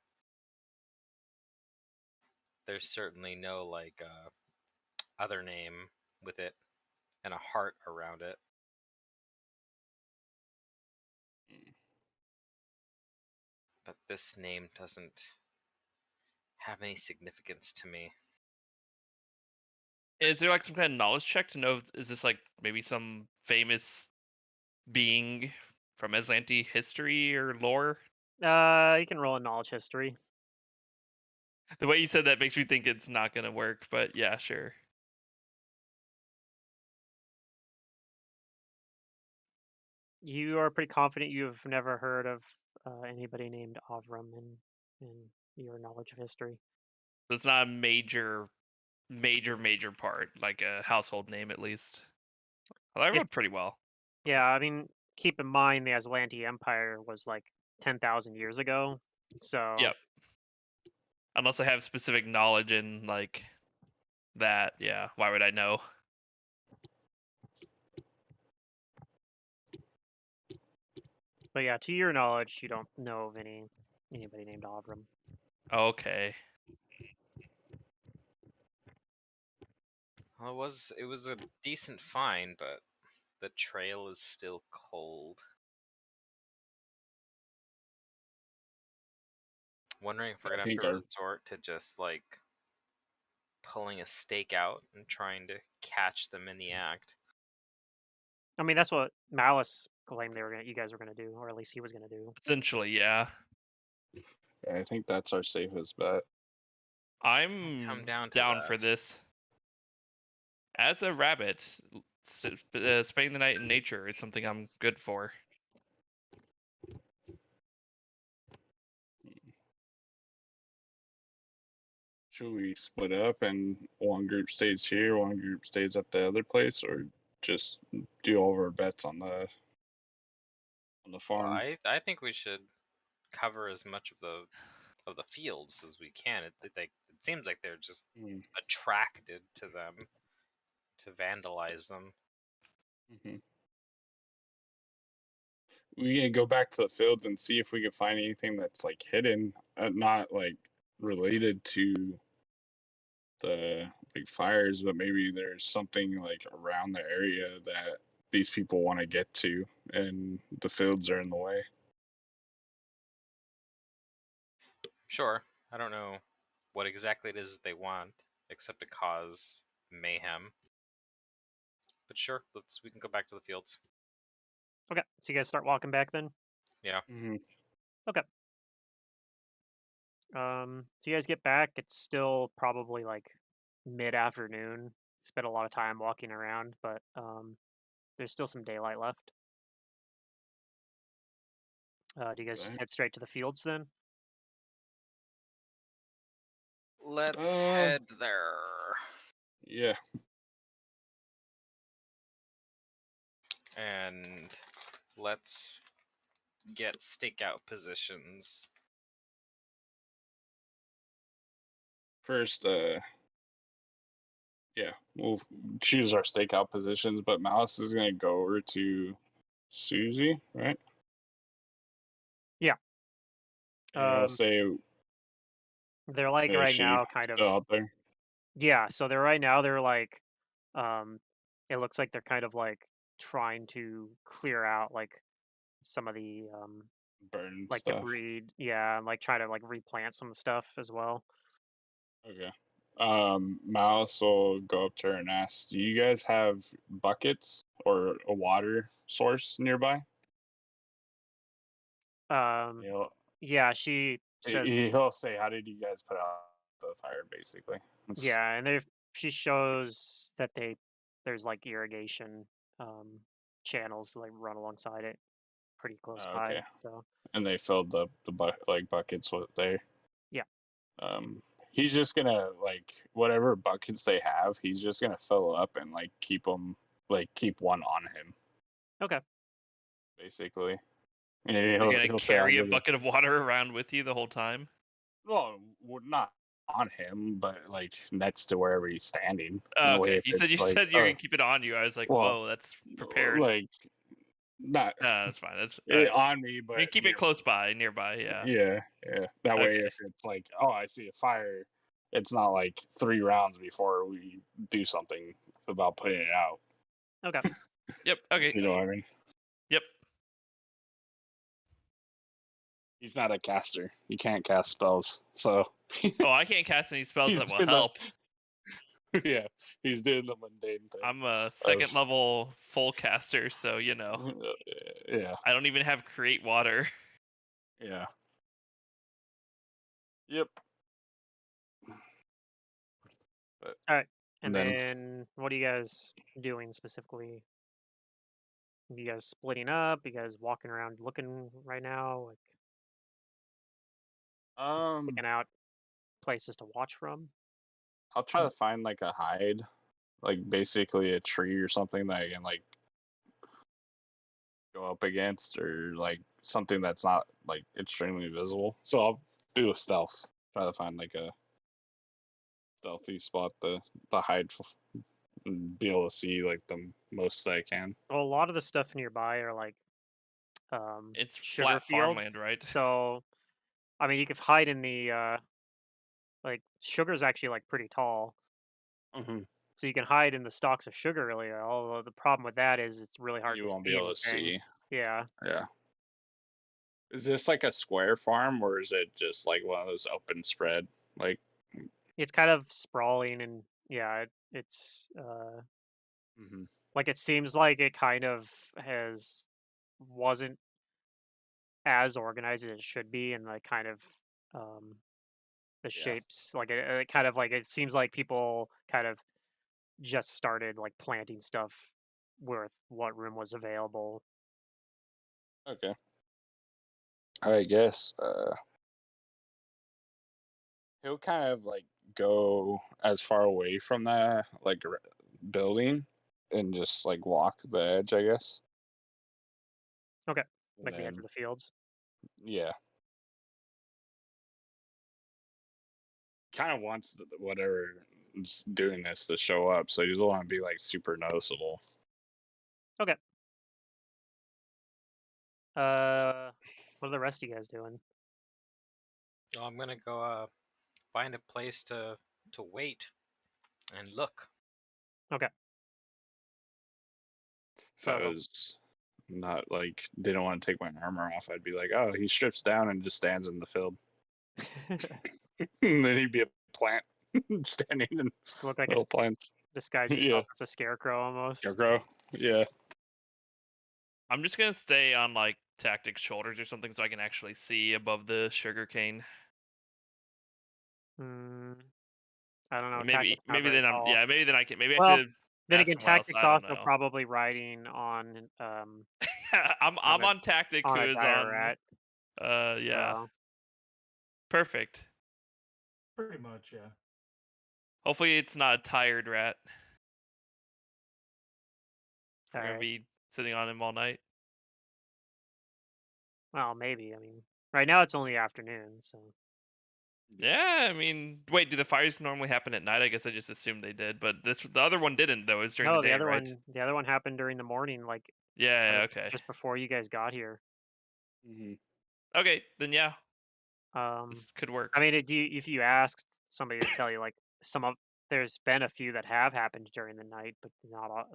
There's certainly no like other name with it and a heart around it. But this name doesn't have any significance to me. Is there like some kind of knowledge check to know is this like maybe some famous being from Aslanti history or lore? You can roll a knowledge history. The way you said that makes me think it's not gonna work, but yeah, sure. You are pretty confident you've never heard of anybody named Avram in your knowledge of history. So it's not a major part, like a household name at least. Well, I It- wrote pretty well. Yeah, I mean, keep in mind the Aslanti Empire was like 10,000 years ago. So Yep. Unless I have specific knowledge in like that, yeah. Why would I know? But yeah, to your knowledge, you don't know of anybody named Avram. Okay. Well, it was a decent find, but the trail is still cold. Wondering if we're gonna have to resort to just like pulling a stake out and trying to catch them in the act. I mean, that's what Malice claimed you guys were gonna do, or at least he was gonna do. Essentially, yeah. I think that's our safest bet. I'm Come down to down that. for this. As a rabbit, spending the night in nature is something I'm good for. Should we split up and one group stays here, one group stays at the other place, or just do all of our bets on the farm? I think we should cover as much of the fields as we can. It seems like they're just attracted to them to vandalize them. Mm-hmm. We can go back to the fields and see if we can find anything that's like hidden, not like related to the like fires, but maybe there's something like around the area that these people want to get to, and the fields are in the way. Sure, I don't know what exactly it is that they want, except to cause mayhem. But sure, we can go back to the fields. Okay, so you guys start walking back then? Yeah. Mm-hmm. Okay. So you guys get back. It's still probably like mid-afternoon. Spent a lot of time walking around, but there's still some daylight left. Do you guys just head straight to the fields then? Let's head there. Yeah. And let's get stakeout positions. First, yeah, we'll choose our stakeout positions, but Malice is gonna go over to Susie, right? Yeah. And I'll say they're like right now kind of out there. Yeah, so they're like it looks like they're kind of like trying to clear out like some of the Burn like stuff. debris, yeah, and like try to like replant some stuff as well. Okay. Mouse will go up to her and ask, "Do you guys have buckets or a water source nearby?" Yeah, she says, He'll say, "How did you guys put out the fire?" Basically. yeah, and she shows that there's like irrigation channels like run alongside it, pretty close by. Okay. So. And they filled the buckets with there. Yeah. He's just gonna like whatever buckets they have. He's just gonna fill up and like keep one on him. Okay. Basically. And You're gonna carry a bucket of water around with you the whole time? Well, not on him, but like next to wherever he's standing. Oh, okay. You said you're gonna keep it on you. I was like, whoa, that's prepared. Like, not. That's fine. That's on me, but you keep it close by, nearby. Yeah. Yeah. That way, if it's like, oh, I see a fire, it's not like 3 rounds before we do something about putting it out. Okay. Yep. Okay. You know what I mean? Yep. He's not a caster. He can't cast spells, so. Oh, I can't cast any spells that will help. Yeah, he's doing the mundane thing. I'm a second level full caster, so you know. Yeah. I don't even have create water. Yeah. Yep. All right. And then what are you guys doing specifically? Are you guys splitting up? You guys walking around looking right now? Like picking out places to watch from? I'll try to find like a hide, like basically a tree or something that I can like go up against, or like something that's not like extremely visible. So I'll do a stealth, try to find like a stealthy spot to hide and be able to see like the most I can. Well, a lot of the stuff nearby are like it's sugar flat fields, farmland, right? So I mean you could hide in the like sugar's actually like pretty tall. Mm-hmm. So you can hide in the stalks of sugar really well. Although the problem with that is it's really hard You to won't see be able to anything. see. Yeah. Yeah. Is this like a square farm, or is it just like one of those open spread? Like, it's kind of sprawling, and yeah, it's like it seems like it kind of wasn't as organized as it should be, and like kind of the shapes, like it kind of like it seems like people kind of just started like planting stuff with what room was available. Okay. I guess he'll kind of like go as far away from that like building and just like walk the edge, I guess. Okay, And like the edge then of the fields. yeah, kind of wants whatever is doing this to show up, so he doesn't want to be like super noticeable. Okay. What are the rest of you guys doing? Oh, I'm gonna go find a place to wait and look. Okay. If I was not like didn't want to take my armor off, I'd be like, oh, he strips down and just stands in the field. And then he'd be a plant standing in just look like little plants. disguise Yeah. yourself as a scarecrow almost. Scarecrow. Yeah. I'm just gonna stay on like Tactic's shoulders or something so I can actually see above the sugarcane. I don't know. Maybe Tactic's not maybe very then tall. maybe then I can maybe I Well, should then ask again, someone else. Tactic's I don't also know. probably riding on I'm a- on Tactic on who a is dire on rat. yeah. So, Perfect. Pretty much, yeah. Hopefully it's not a tired rat. We're gonna alright. be sitting on him all night. Well, maybe. I mean, right now it's only afternoon, so Yeah, I mean, wait, do the fires normally happen at night? I guess I just assumed they did, but the other one didn't though. It was during no, the day, right? the other one happened during the morning, like Yeah, okay. just before you guys got here. Mm-hmm. Okay, then yeah, Um, this could work. I mean, if you asked somebody to tell you, like there's been a few that have happened during the night, but not all.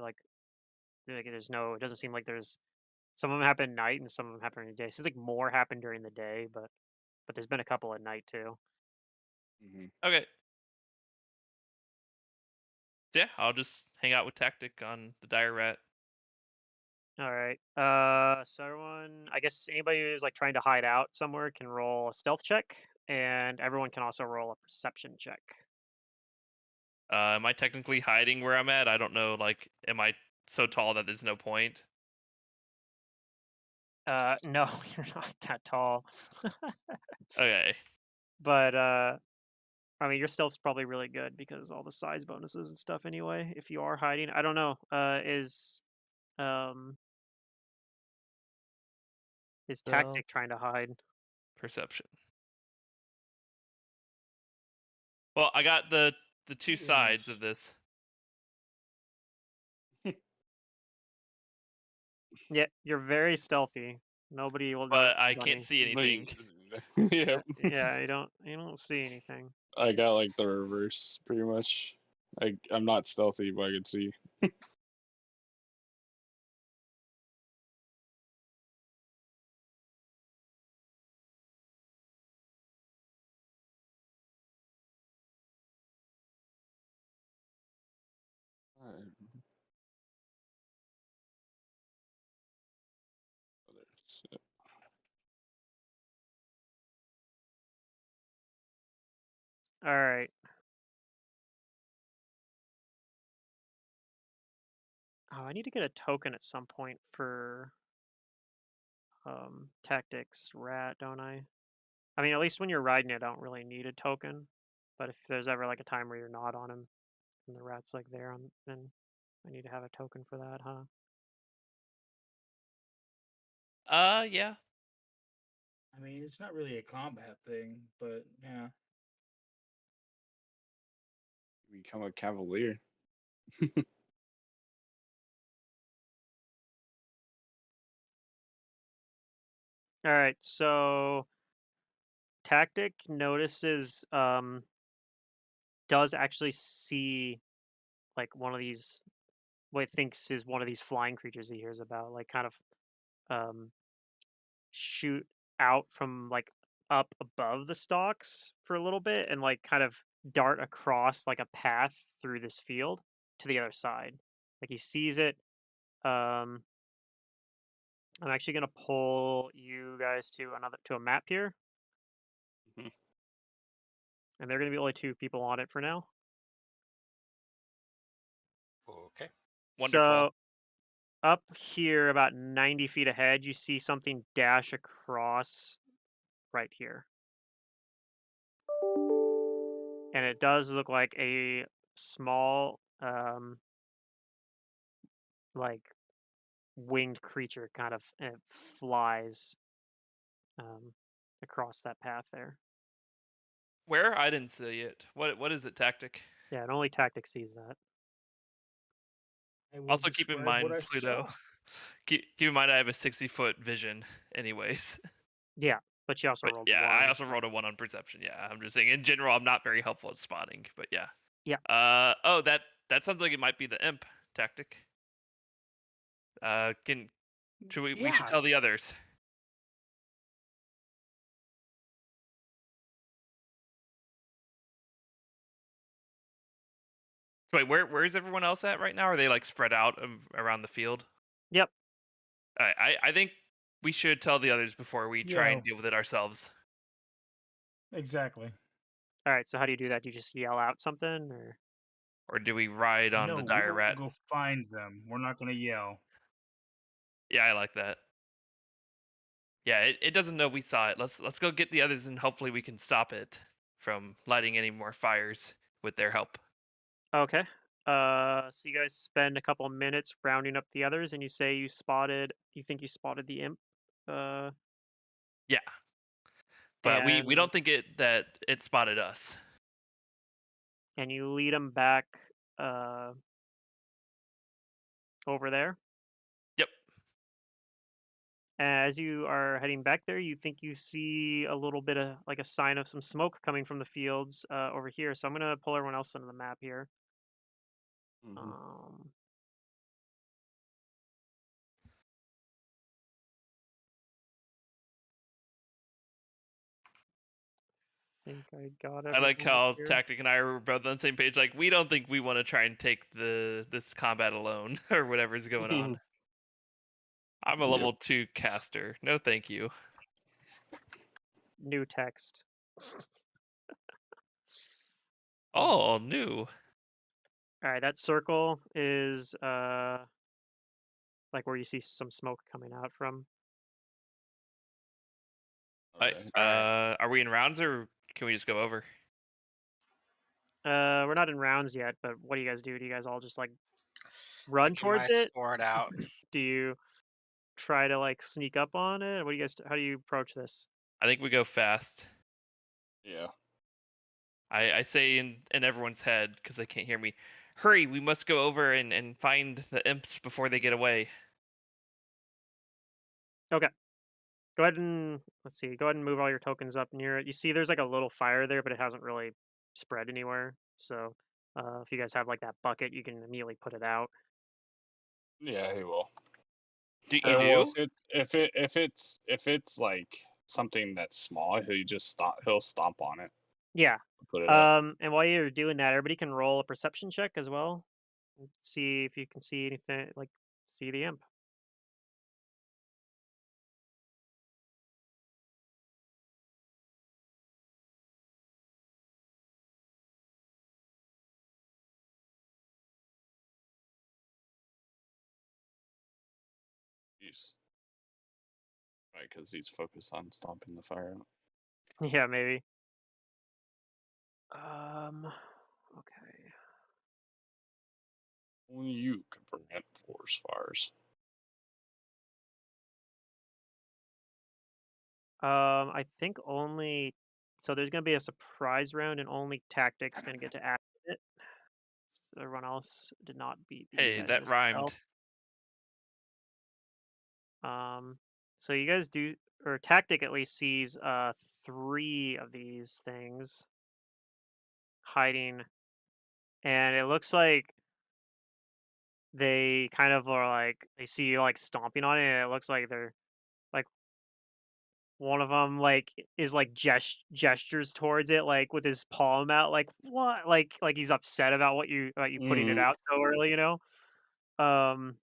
There's no. It doesn't seem like there's. Some of them happen at night, and some of them happen during the day. It seems like more happen during the day, but there's been a couple at night too. Mm-hmm. Okay. Yeah, I'll just hang out with Tactic on the dire rat. All right. So everyone, I guess anybody who's like trying to hide out somewhere can roll a stealth check, and everyone can also roll a perception check. Am I technically hiding where I'm at? I don't know. Like, am I so tall that there's no point? No, you're not that tall. Okay. But I mean, your stealth's probably really good because all the size bonuses and stuff. Anyway, if you are hiding, I don't know. Is Tactic trying to hide? Perception. Well, I got the two sides of this. Yeah, you're very stealthy. Nobody will notice. But I can't see anything. Yeah. Yeah, you don't see anything. I got like the reverse pretty much. I'm not stealthy, but I can see. All right. Oh, I need to get a token at some point for Tactics Rat, don't I? I mean, at least when you're riding it, I don't really need a token. But if there's ever like a time where you're not on him and the rat's like there, then I need to have a token for that, huh? Yeah. I mean, it's not really a combat thing, but yeah. Become a cavalier. All right, so Tactic notices does actually see like one of these what it thinks is one of these flying creatures he hears about, like kind of um shoot out from like up above the stalks for a little bit and like kind of dart across like a path through this field to the other side. Like he sees it. Um I'm actually gonna pull you guys to a map here. Mhm. And there are gonna be only 2 people on it for now. Okay. Wonderful. So up here, about 90 feet ahead, you see something dash across right here. And it does look like a small, like winged creature kind of flies across that path there. Where? I didn't see it. What is it, Tactic? Yeah, and only Tactic sees that. I will Also keep in describe what mind, I Pluto. saw. Keep in mind I have a 60-foot vision anyways. Yeah, but you also But rolled yeah, I 1. also rolled a 1 on perception. Yeah, I'm just saying in general I'm not very helpful at spotting, but yeah. Yeah. Oh, that sounds like it might be the imp Tactic. We should Yeah. tell the others. So wait, where is everyone else at right now? Are they like spread out around the field? Yep. I think we should tell the others before we try Yeah. and deal with it ourselves. Exactly. All right, so how do you do that? Do you just yell out something, Or do we ride on No, the we dire will rat? go find them. We're not gonna yell. Yeah, I like that. Yeah, it doesn't know we saw it. Let's go get the others and hopefully we can stop it from lighting any more fires with their help. Okay. So you guys spend a couple minutes rounding up the others, and you say you think you spotted the imp. Yeah. But we And don't think that it spotted us. and you lead them back uh over there. Yep. As you are heading back there, you think you see a little bit of like a sign of some smoke coming from the fields over here. So I'm gonna pull everyone else into the map here. Mhm. Think I got I like everyone up how here. Tactic and I are both on the same page. Like we don't think we want to try and take this combat alone or whatever's going on. I'm a Yep. level 2 caster. No, thank you. New text. Oh, new. All right, that circle is like where you see some smoke coming out from. Okay. Are we in rounds or can we just go over? We're not in rounds yet, but what do you guys do? Do you guys all just like run Taking my towards it? sword out. Do you try to like sneak up on it? What do you guys? How do you approach this? I think we go fast. Yeah. I say in everyone's head because they can't hear me. Hurry! We must go over and find the imps before they get away. Okay. Go ahead and let's see. Go ahead and move all your tokens up near it. You see, there's like a little fire there, but it hasn't really spread anywhere. So, if you guys have like that bucket, you can immediately put it out. Yeah, he will. You Well, do? if it's like something that's small, he'll stomp on it, Yeah. put it up. And while you're doing that, everybody can roll a perception check as well. And see if you can see anything, like see the imp. Jeez. Right, because he's focused on stomping the fire out. Yeah, maybe. Okay. Only you can prevent forest fires. I think only. So there's gonna be a surprise round, and only Tactic's gonna get to act it. So everyone else did not beat these Hey, guys in a that spell. rhymed. So you guys do, or Tactic at least sees 3 of these things hiding, and it looks like they kind of are like they see you like stomping on it, and it looks like they're like one of them like is like gestures towards it like with his palm out like what like he's upset about what you putting it Mm. out so early, you know. Um,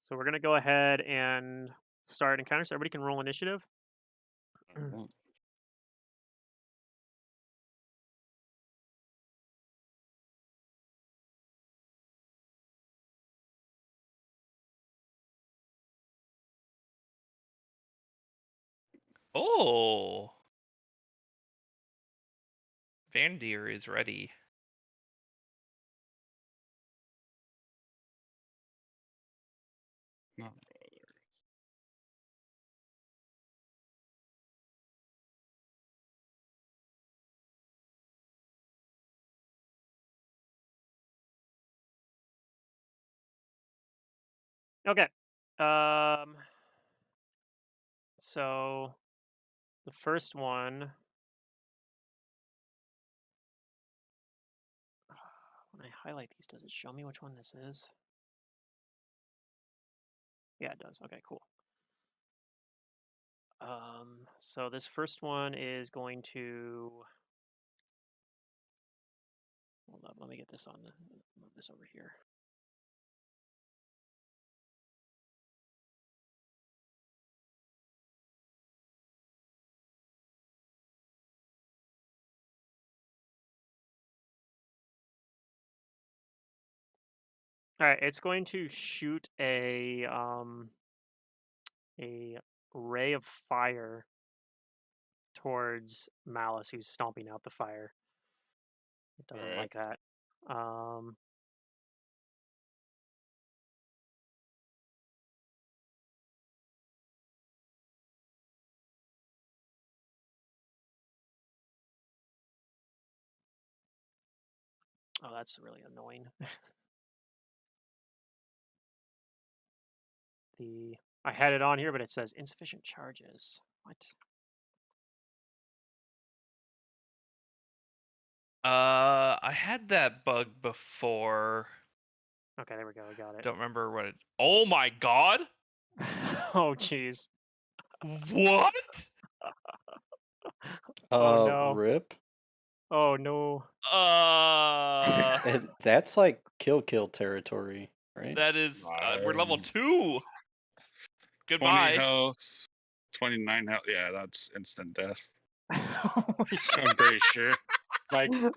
so we're gonna go ahead and start encounter. So everybody can roll initiative. Alright. Oh, Vandir is ready. Not Okay. So the first one. When I highlight these, does it show me which one this is? Yeah, it does. Okay, cool. So this first one is going to. Hold up, let me get this on. Move this over here. All right, it's going to shoot a ray of fire towards Malice, who's stomping out the fire. It doesn't Alright. like that. Oh, that's really annoying. I had it on here, but it says insufficient charges. What? I had that bug before. Okay, there we go. I got it. Don't remember what it. Oh my god! Oh, jeez. What? Oh no. Rip. Oh no. That's like kill territory, right? That is. We're level 2. 20 Goodbye. health, 29 health. Yeah, that's instant death. Holy shit. I'm pretty sure.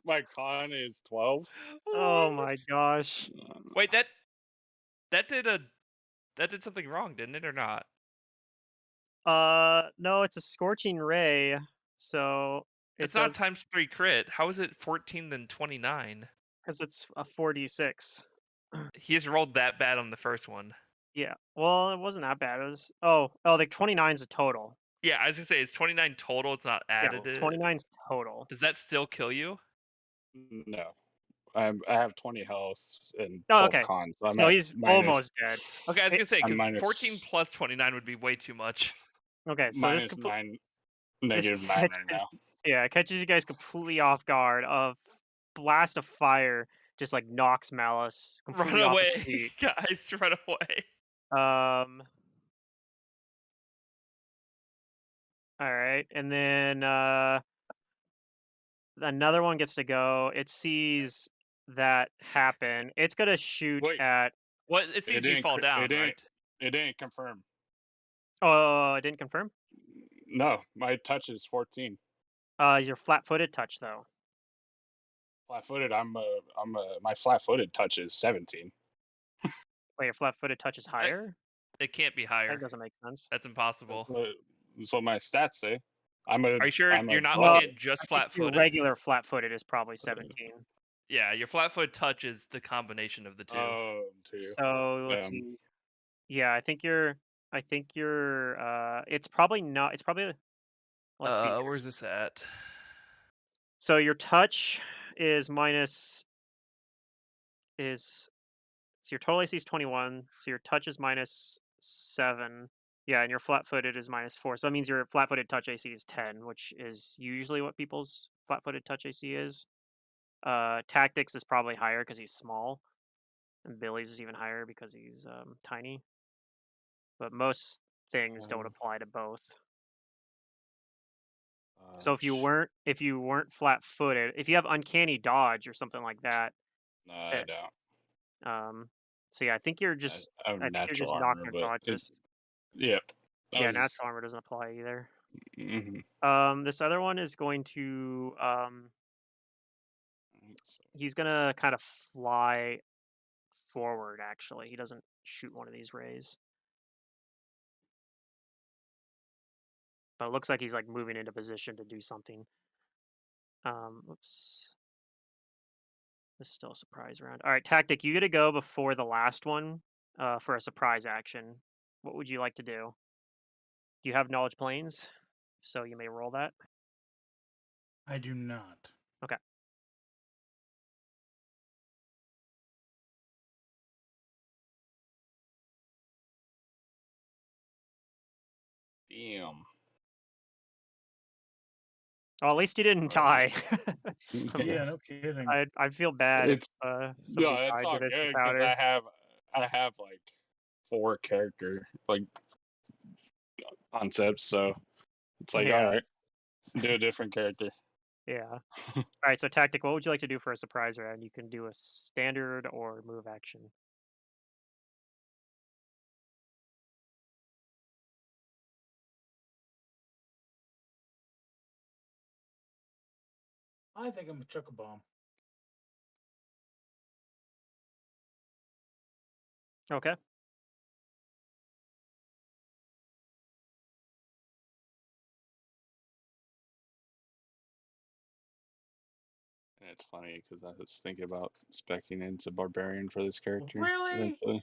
My con is 12. Oh my gosh. Wait, that did something wrong, didn't it, or not? No, it's a scorching ray, so it It's not does times 3 crit. How is it 14 then 29? because it's a 4d6. He has rolled that bad on the first one. Yeah. Well, it wasn't that bad. It was the 29's a total. Yeah, I was gonna say it's 29 total. It's not Yeah, added. 29's total. Does that still kill you? No. I have 20 health and Oh, 12 okay. con. So I'm So at he's minus, almost dead. Okay, I was gonna say I'm because minus, 14 plus 29 would be way too much. Okay, so minus 9, negative 9 right now. Yeah, it catches you guys completely off guard. A blast of fire just like knocks Malice completely Run off his away, feet. guys! Run away. All right, and then another one gets to go. It sees that happen. It's gonna shoot Wait. at. What? It sees you fall down, right? It didn't confirm. Oh, it didn't confirm. No, my touch is 14. Your flat-footed touch though. Flat-footed, my flat-footed touch is 17. Wait, your flat-footed touch is higher? It can't be higher. That doesn't make sense. That's impossible. That's what my stats say. Are you sure you're not well, looking at just I think your flat-footed? regular flat-footed is probably 17. Yeah, your flat-footed touch is the combination of the two. Oh, 2. So let's see. Yeah, I think you're. It's probably not. It's probably. Let's see. Where's this at? So your touch is minus. So your total AC is 21. So your touch is minus 7. Yeah, and your flat-footed is minus 4. So that means your flat-footed touch AC is 10, which is usually what people's flat-footed touch AC is. Tactics is probably higher because he's small, and Billy's is even higher because he's tiny. But most things don't apply to both. So if you weren't flat-footed, if you have uncanny dodge or something like that, No, I don't. So yeah, I think you're just I have natural knocked armor, but unconscious. Yep. Yeah, natural armor doesn't apply either. Mm-hmm. This other one is going to he's gonna kind of fly forward. Actually, he doesn't shoot one of these rays. But it looks like he's like moving into position to do something. Oops. This is still a surprise round. All right, Tactic, you get to go before the last one for a surprise action. What would you like to do? Do you have Knowledge Planes? So you may roll that. I do not. Okay. Damn. Oh, at least you didn't die. Yeah, no kidding. I'd feel bad It's if somebody it's died all to this good because encounter. I have like 4 character like concepts, so it's like Yeah. all right, do a different character. Yeah. All right, so Tactic, what would you like to do for a surprise round? You can do a standard or move action. I think I'm gonna chuck a bomb. Okay. And it's funny because I was thinking about specking into barbarian for this character. Really? Eventually.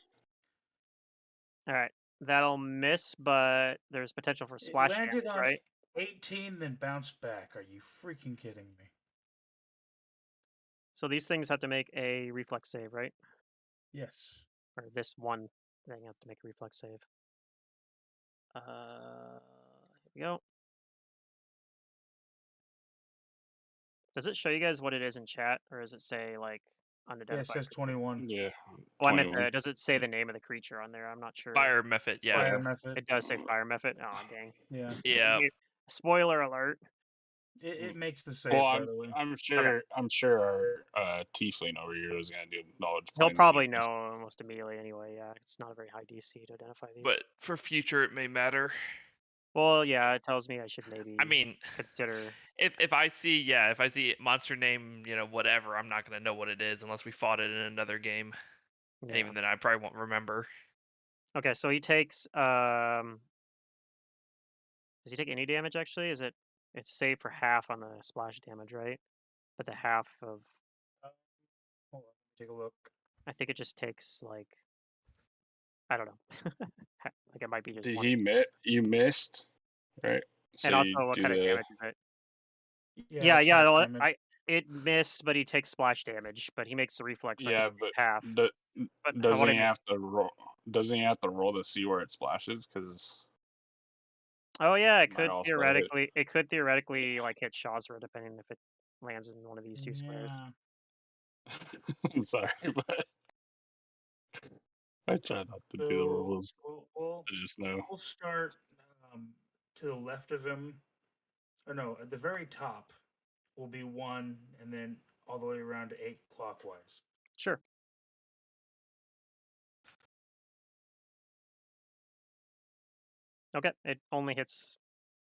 All right. That'll miss, but there's potential for It splash landed damage, on right? 18, then bounced back. Are you freaking kidding me? So these things have to make a reflex save, right? Yes. Or this one thing has to make a reflex save. Here we go. Does it show you guys what it is in chat, or does it say like Yeah, it unidentified? says 21. Yeah. Oh, I meant 21. does it say the name of the creature on there? I'm not sure. Fire method, yeah. Fire method. It does say fire method. Oh dang. Yeah. Yeah. Spoiler alert. It makes the save, Well, by the way. I'm sure our tiefling over here is gonna do knowledge. He'll plane probably anyways. know almost immediately anyway. Yeah, it's not a very high DC to identify these. But for future, it may matter. Well, yeah, it tells me I should maybe I mean, consider. if I see monster name, whatever, I'm not gonna know what it is unless we fought it in another game. And Yeah. even then, I probably won't remember. Okay, so he takes. Does he take any damage? Actually, it's saved for half on the splash damage, right? But the half of Hold on, take a look. I think it just takes like I don't know. Like it might be just Did one. he you missed, right? So And also, you what do kind of the damage is it? Yeah, it's Yeah. half well, damage. It missed, but he takes splash damage. But he makes the reflex. So I yeah, think but it's half. the, But doesn't what I he meant. have to roll? Doesn't he have to roll to see where it splashes? Because Oh yeah, it might could also hit. theoretically like hit Shazra depending if it lands in one of these two squares. Yeah. I'm sorry, but I try not to do the So rolls. we'll I just know. we'll start to the left of him, or no, at the very top will be 1, and then all the way around to 8 clockwise. Sure. Okay, it only hits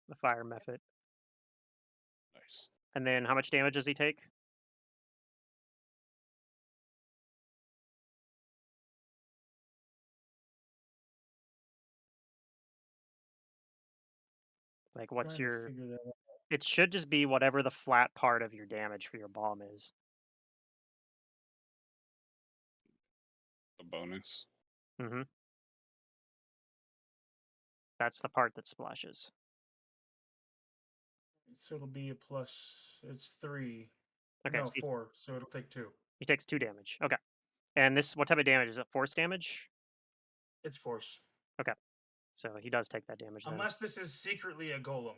the fire method. Nice. And then how much damage does he take? Like what's Trying to your figure that out. It should just be whatever the flat part of your damage for your bomb is. A bonus. Mm-hmm. That's the part that splashes. So it'll be a plus. It's 3. Okay, No, so 4. So it'll take 2. he takes 2 damage. Okay. And what type of damage? Is it force damage? It's force. Okay. So he does take that damage then. Unless this is secretly a golem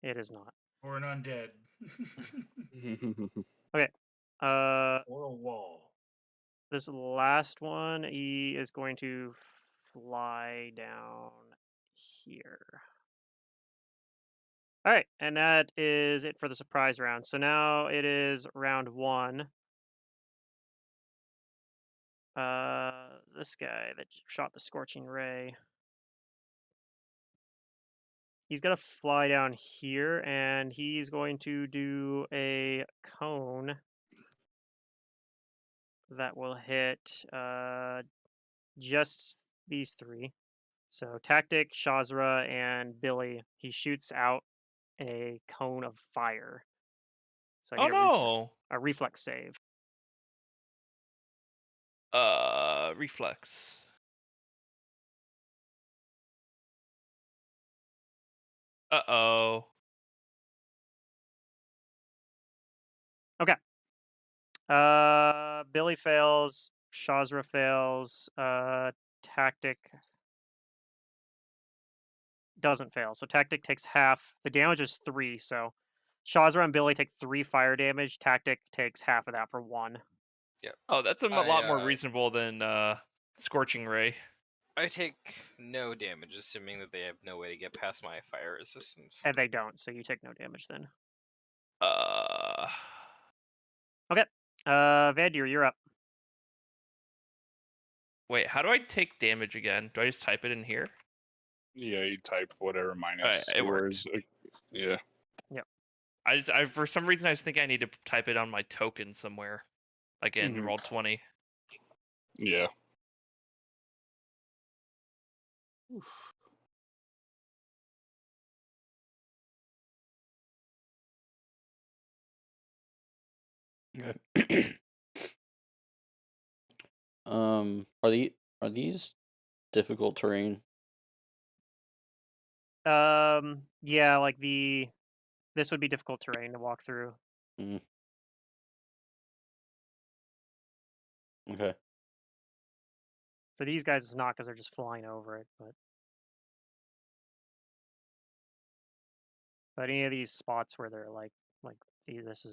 It is not. or an undead. Okay. Or a wall. This last one, he is going to fly down here. All right, and that is it for the surprise round. So now it is round 1. This guy that shot the scorching ray. He's gonna fly down here, and he's going to do a cone that will hit just these 3. So Tactic, Shazra, and Billy, he shoots out a cone of fire. So I Oh need no. a reflex save. Reflex. Uh-oh. Okay. Billy fails. Shazra fails. Tactic doesn't fail. So Tactic takes half. The damage is 3, so Shazra and Billy take 3 fire damage. Tactic takes half of that for 1. Oh, that's a I, lot more reasonable than Scorching Ray. I take no damage, assuming that they have no way to get past my fire resistance. And they don't, so you take no damage then. Uh, Okay. Vandir, you're up. Wait, how do I take damage again? Do I just type it in here? Yeah, you type whatever minus Alright, it yours. Yeah. I for some reason I just think I need to type it on my token somewhere, like in Mhm. Roll20. Yeah. Okay. Are these difficult terrain? Yeah, like this would be difficult terrain to walk through. Mm. Okay. For these guys, it's not because they're just flying over it, but any of these spots where they're like this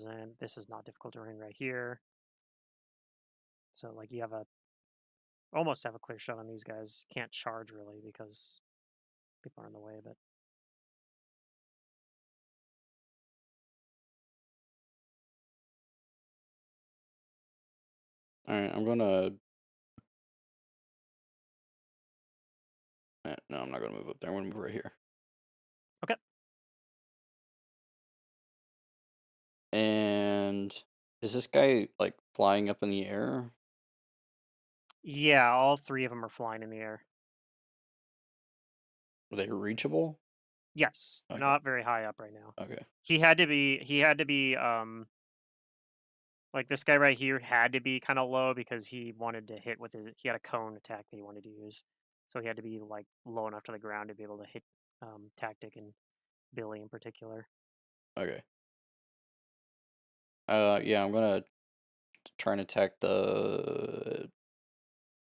is not difficult terrain right here. So like you have almost have a clear shot on these guys. Can't charge really because people are in the way, but All right. I'm gonna. No, I'm not gonna move up there. I'm gonna move right here. okay. And is this guy like flying up in the air? Yeah, all 3 of them are flying in the air. Are they reachable? Yes, Okay. not very high up right now. Okay. He had to be like this guy right here had to be kind of low because he wanted to hit with he had a cone attack that he wanted to use. So he had to be like low enough to the ground to be able to hit Tactic and Billy in particular. Okay. Yeah, I'm gonna try and attack the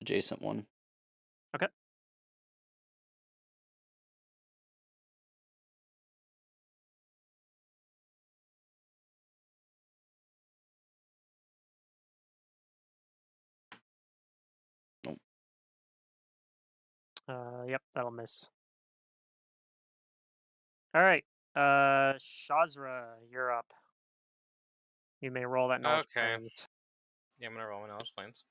adjacent one. Okay. Nope. Yep, that'll miss. All right. Shazra, you're up. You may roll that knowledge Okay. planes. Yeah, I'm gonna roll my knowledge planes.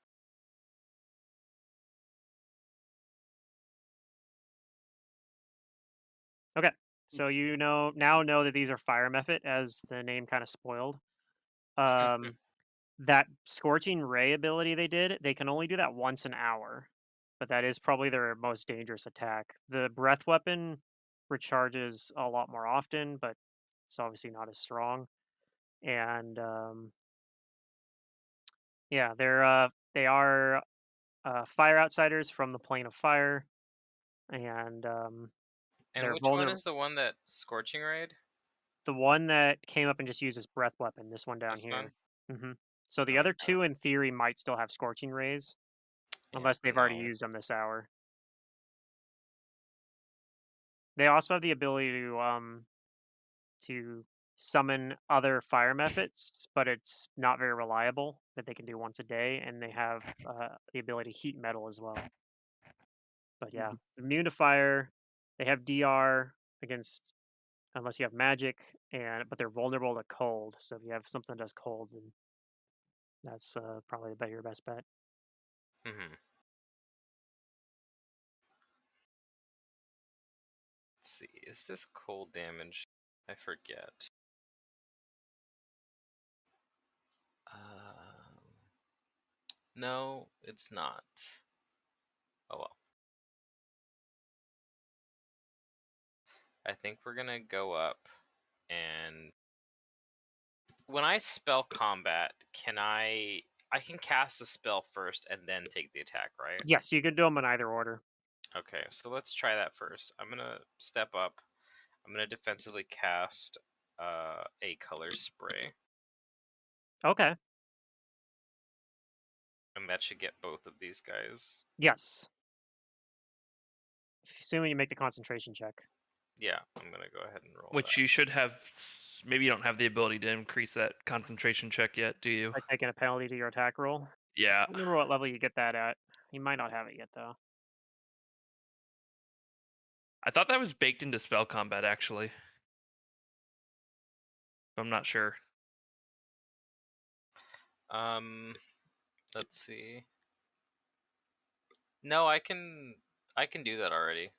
Okay. So you now know that these are fire method, as the name kind of spoiled. That scorching ray ability they can only do that once an hour, but that is probably their most dangerous attack. The breath weapon recharges a lot more often, but it's obviously not as strong. And yeah, they are fire outsiders from the plane of fire, and And they're which one vulnerable. is the one that scorching raid? The one that came up and just used his breath weapon, this one down This here. one? hmm So the other 2, in theory, might still have scorching rays, Yeah, unless they've already no. used them this hour. They also have the ability to summon other fire methods, but it's not very reliable. That they can do once a day, and they have the ability to heat metal as well. But yeah, immune to fire. They have DR against unless you have magic, but they're vulnerable to cold. So if you have something that does cold, then that's probably your best bet. Mm-hmm. Let's see. Is this cold damage? I forget. No, it's not. Oh well. I think we're gonna go up, and when I spell combat, I can cast the spell first and then take the attack, right? Yes, you can do them in either order. Okay, so let's try that first. I'm gonna step up. I'm gonna defensively cast a color spray, Okay. and that should get both of these guys. Yes. Assuming you make the concentration check. Yeah, I'm gonna go ahead and roll Which that. you should have. Maybe you don't have the ability to increase that concentration check yet, do you? By taking a penalty to your attack roll. Yeah. I don't remember what level you get that at. You might not have it yet, though. I thought that was baked into spell combat, actually. I'm not sure. Let's see. No, I can do that already.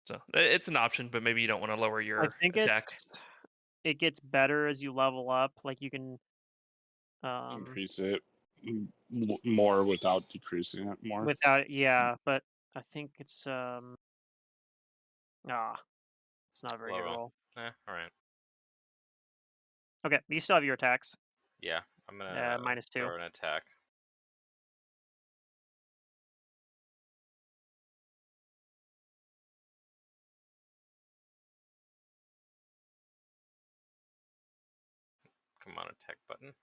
So it's an option, but maybe you don't want to lower your I think attack. it gets better as you level up. Like you can Increase it more without decreasing it more. yeah, but I think it's it's not a very good roll. All right. Okay, you still have your attacks. Yeah, I'm gonna -2. throw an attack. Come on, attack button.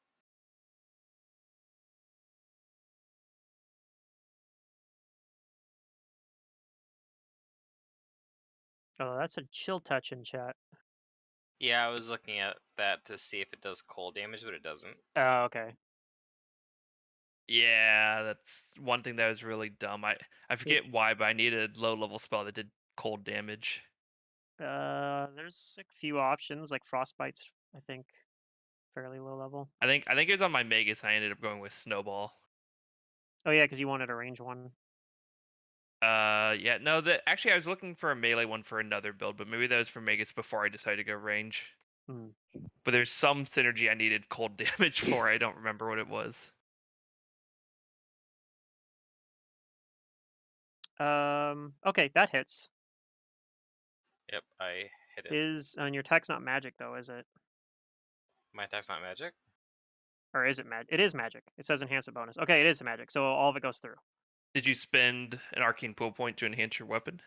Oh, that's a chill touch in chat. Yeah, I was looking at that to see if it does cold damage, but it doesn't. Oh, okay. Yeah, that's one thing that was really dumb. I forget why, but I needed a low level spell that did cold damage. There's a few options like frostbite's, I think, fairly low level. I think it was on my Magus. I ended up going with Snowball. Oh yeah, because you wanted a range one. Yeah, no, actually I was looking for a melee one for another build, but maybe that was for Magus before I decided to go range. But there's some synergy I needed cold damage for. I don't remember what it was. Okay, that hits. Yep, I hit it. And your attack's not magic though, is it? My attack's not magic? Or is it magic? It is magic. It says enhance it bonus. Okay, it is magic, so all of it goes through. Did you spend an arcane pool point to enhance your weapon?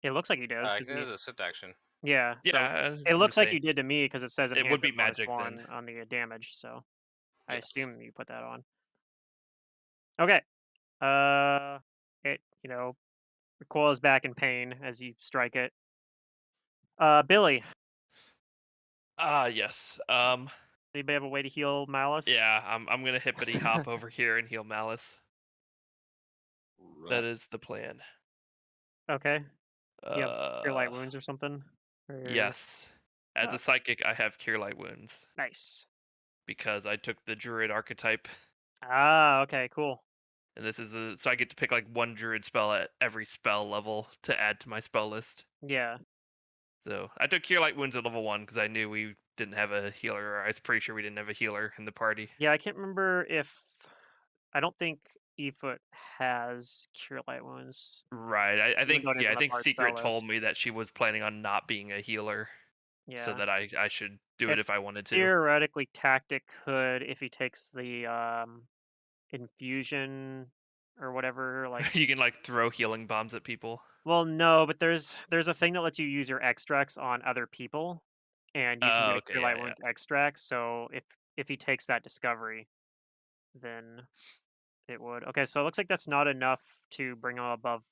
It looks like he does. It is a swift action. Yeah. Yeah. So it looks like you did to me because it says it would be magic -1 then on the damage. So I Yes. assume you put that on. Okay. It recoils back in pain as you strike it. Billy. Yes. Anybody have a way to heal Malice? Yeah, I'm gonna hippity hop over here and heal Malice. That is the plan. Okay. You have Cure Light Wounds or something? Yes. As a psychic, I have Cure Light Wounds. Nice. Because I took the Druid archetype. Ah, okay, cool. And this is so I get to pick like one Druid spell at every spell level to add to my spell list. Yeah. So I took Cure Light Wounds at level 1 because I knew we didn't have a healer, or I was pretty sure we didn't have a healer in the party. Yeah, I can't remember if I don't think Efoot has Cure Light Wounds. Right. I think I think Secret told me that she was planning on not being a healer. Yeah. So that I should do it if I wanted to. Theoretically, Tactic could, if he takes the infusion or whatever, like you can like throw healing bombs at people. Well, no, but there's a thing that lets you use your extracts on other people, and you can get a Cure Light Wounds extract. So if he takes that discovery, then it would. Okay, so it looks like that's not enough to bring him above.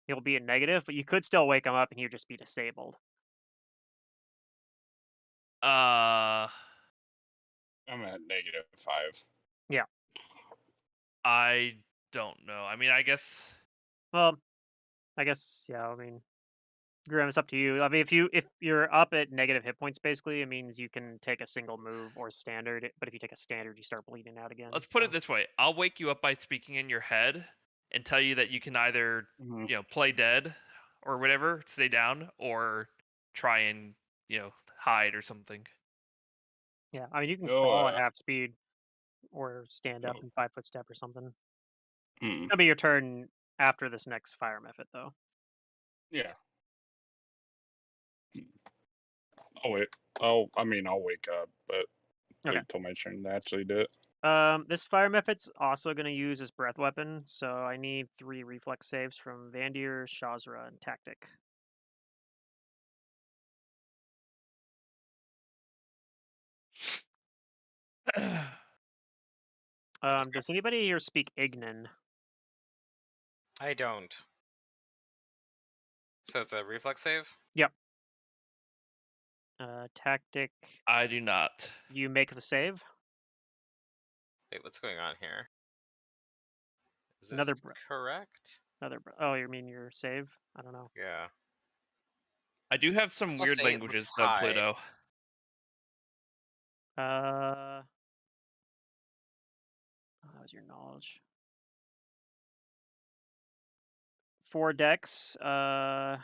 He'll be a negative, but you could still wake him up and he'll just be disabled. I'm at -5. Yeah. I don't know. I mean, I guess. Well, I guess yeah. I mean, Grim, it's up to you. I mean, if you're up at negative hit points, basically, it means you can take a single move or standard. But if you take a standard, you start bleeding out again. Let's put it this way: I'll wake you up by speaking in your head and tell you that you can either play dead or whatever, stay down, or try and hide or something. Yeah, I mean, you can crawl at half speed or stand up in 5-foot step or something. It's gonna be your turn after this next fire method, though. Yeah. I'll wait. I'll wake up, but Okay. wait till my turn to actually do it. This fire method's also going to use his breath weapon, so I need 3 reflex saves from Vandir, Shazra, and Tactic. Does anybody here speak Ignan? I don't. So it's a reflex save? Yep. Tactic. I do not. You make the save. Wait, what's going on here? Is Another this correct? Oh, you mean your save? I don't know. Yeah. I do have some Plus weird 8 languages looks though, high. Pluto. Oh, that was your knowledge. 4 decks. On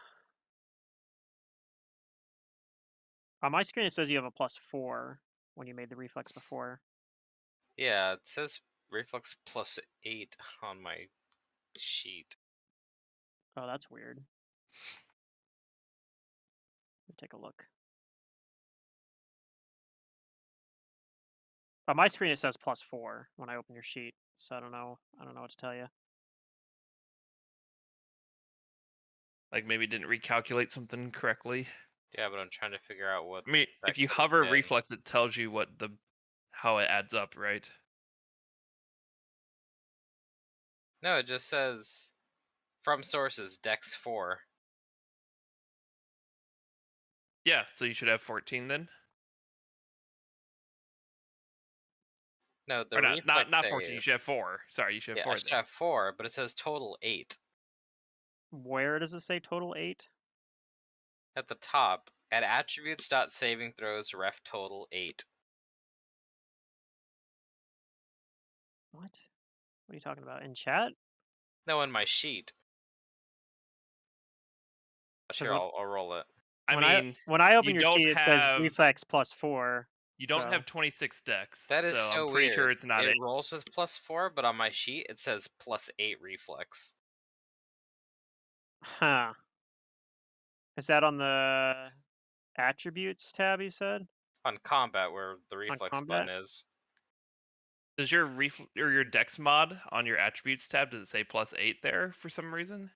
my screen it says you have a +4 when you made the reflex before. Yeah, it says reflex +8 on my sheet. Oh, that's weird. Let me take a look. On my screen it says +4 when I open your sheet, so I don't know what to tell you. Like maybe didn't recalculate something correctly. Yeah, but I'm trying to figure out what. I mean, that if you could have hover been. reflex, it tells you how it adds up, right? No, it just says from sources Dex 4. Yeah, so you should have 14 then. No, the Or reflex not 14. You save. should have 4. Sorry, you should have Yeah, 4 I should then. have 4, but it says total 8 Where does it say total 8? at the top. At attributes.saving throws ref total 8. What? What are you talking about? In chat? No, in my sheet. Sure, I'll roll it. I mean, when I open you your don't sheet, it says have reflex +4. you don't so- have 26 decks. That is so so I'm pretty weird. sure it's not it it. rolls with +4, but on my sheet it says +8 reflex. Huh. Is that on the attributes tab you said? On combat, where the reflex button is. Does your or your dex mod on your attributes tab, does it say +8 there for some reason?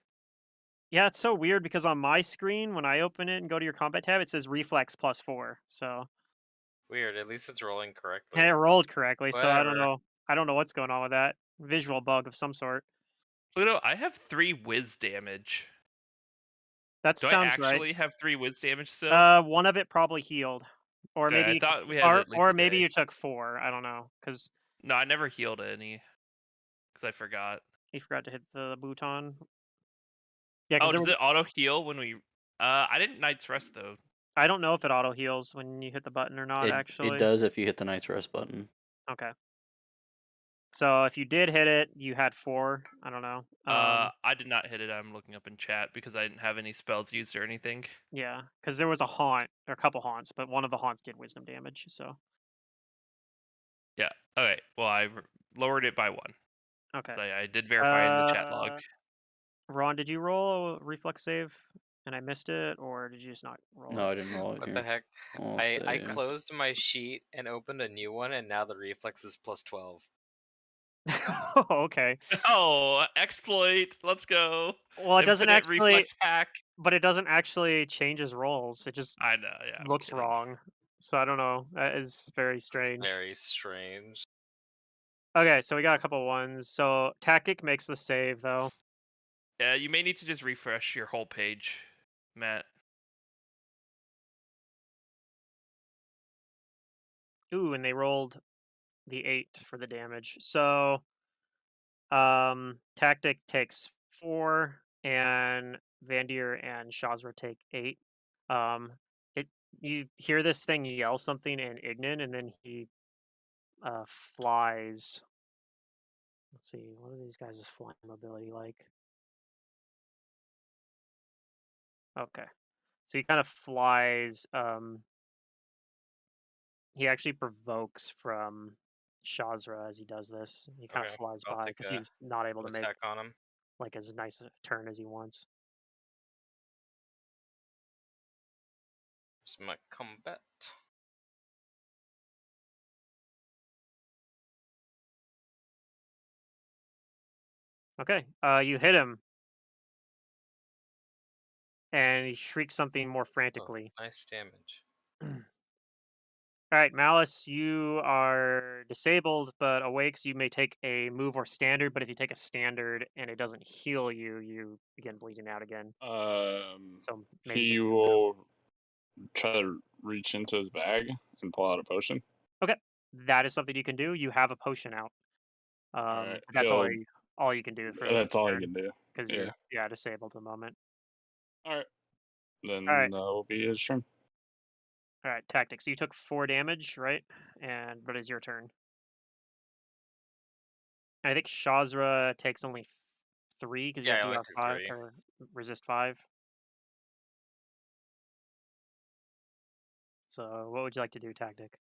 Yeah, it's so weird because on my screen, when I open it and go to your combat tab, it says reflex +4. So Weird. At least it's rolling correctly. it rolled correctly. So I don't Whatever. know. I don't know what's going on with that. Visual bug of some sort. Pluto, I have 3 whiz damage. That Do I sounds right. actually have 3 whiz damage still? One of it probably healed, or Good, maybe I thought we had at least or a maybe day. you took 4. I don't know because No, I never healed any because I forgot. you forgot to hit the bouton. Yeah, Oh, because does it auto heal when we? I didn't Night's Rest though. I don't know if it auto heals when you hit the button or not. Actually, It does if you hit the Night's Rest button. Okay. So if you did hit it, you had 4. I don't know. I did not hit it. I'm looking up in chat because I didn't have any spells used or anything. Yeah, because there was a haunt or a couple haunts, but one of the haunts did wisdom damage. So Yeah. Okay. Well, I lowered it by 1. okay. I did verify in the chat log. Ron, did you roll a reflex save and I missed it, or did you just not roll No, it? I didn't roll it What here. the heck? Almost I there. closed my sheet and opened a new one, and now the reflex is +12. Oh, okay. Oh, exploit! Let's go. Well, it doesn't Infinite actually, reflex hack. but it doesn't actually change his rolls. It just I know. Yeah. I'm looks kidding. wrong. So I don't know. That is very strange. It's very strange. Okay, so we got a couple ones. So tactic makes the save though. Yeah, you may need to just refresh your whole page, Matt. Ooh, and they rolled the 8 for the damage. So tactic takes 4 and Vandir and Shazra take 8. It you hear this thing yell something in Ignan and then he flies. Let's see, what are these guys' flying mobility like? Okay. So he kind of flies he actually provokes from Shazra as he does this. He kind of Okay, flies I'll by take because a he's not able to make attack on him. like as nice a turn as he wants. Here's my combat. Okay. You hit him, and he shrieks something more frantically. Oh, nice damage. All right, Malice, you are disabled but awake, so you may take a move or standard. But if you take a standard and it doesn't heal you, you begin bleeding out again. So maybe He just will try to reach into his bag and pull out a potion. okay. That is something you can do. You have a potion out. Alright, That's all you can do for that's all he turn can do. because Yeah. you're disabled at the moment. Alright. Then All right. that will be his turn. All right, tactics. So you took 4 damage, right? And but it's your turn. I think Shazra takes only 3 because you Yeah, have I only DR took 5 3. or resist 5. So what would you like to do, tactic?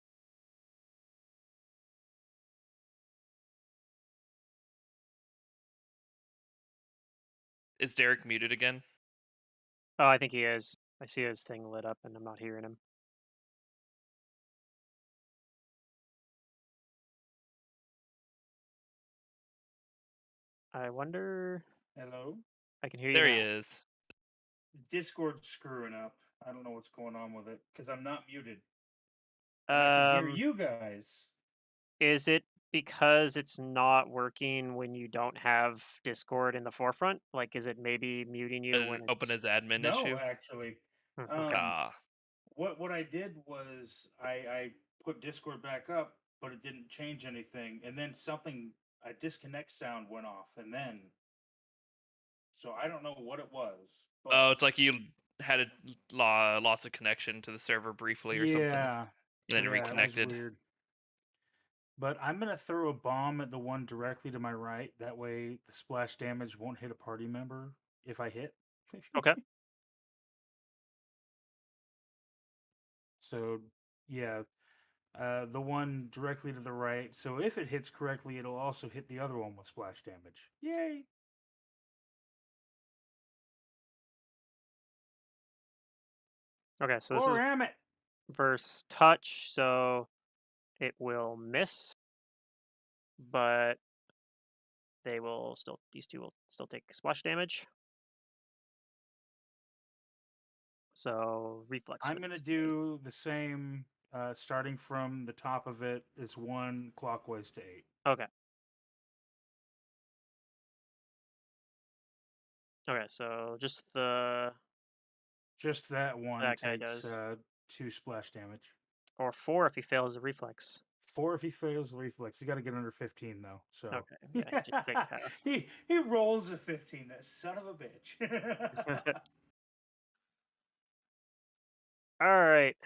Is Derek muted again? Oh, I think he is. I see his thing lit up, and I'm not hearing him. I wonder. Hello? I can hear you There he now. is. Discord's screwing up. I don't know what's going on with it because I'm not muted. And I can hear you guys. Is it because it's not working when you don't have Discord in the forefront? Like, is it maybe muting you when Open it's as admin No, issue. actually. okay? What I did was I put Discord back up, but it didn't change anything. And then a disconnect sound went off, and then so I don't know what it was. But Oh, it's like you had a loss of connection to the server briefly or something, and then it was reconnected. weird. But I'm gonna throw a bomb at the one directly to my right. That way, the splash damage won't hit a party member if I hit. Okay. So yeah, the one directly to the right. So if it hits correctly, it'll also hit the other one with splash damage. Yay! Okay, so this Or is am it? versus touch, so it will miss, but these two will still take splash damage. So reflex. I'm gonna do the same, starting from the top of it. It's 1 clockwise to 8. Okay. Okay, so just Just that one that guy takes does, 2 splash damage. or 4 if he fails a reflex. 4 if he fails reflex. You got to get under 15 though. So Okay, yeah, he just takes half. he rolls a 15. That son of a bitch. All right.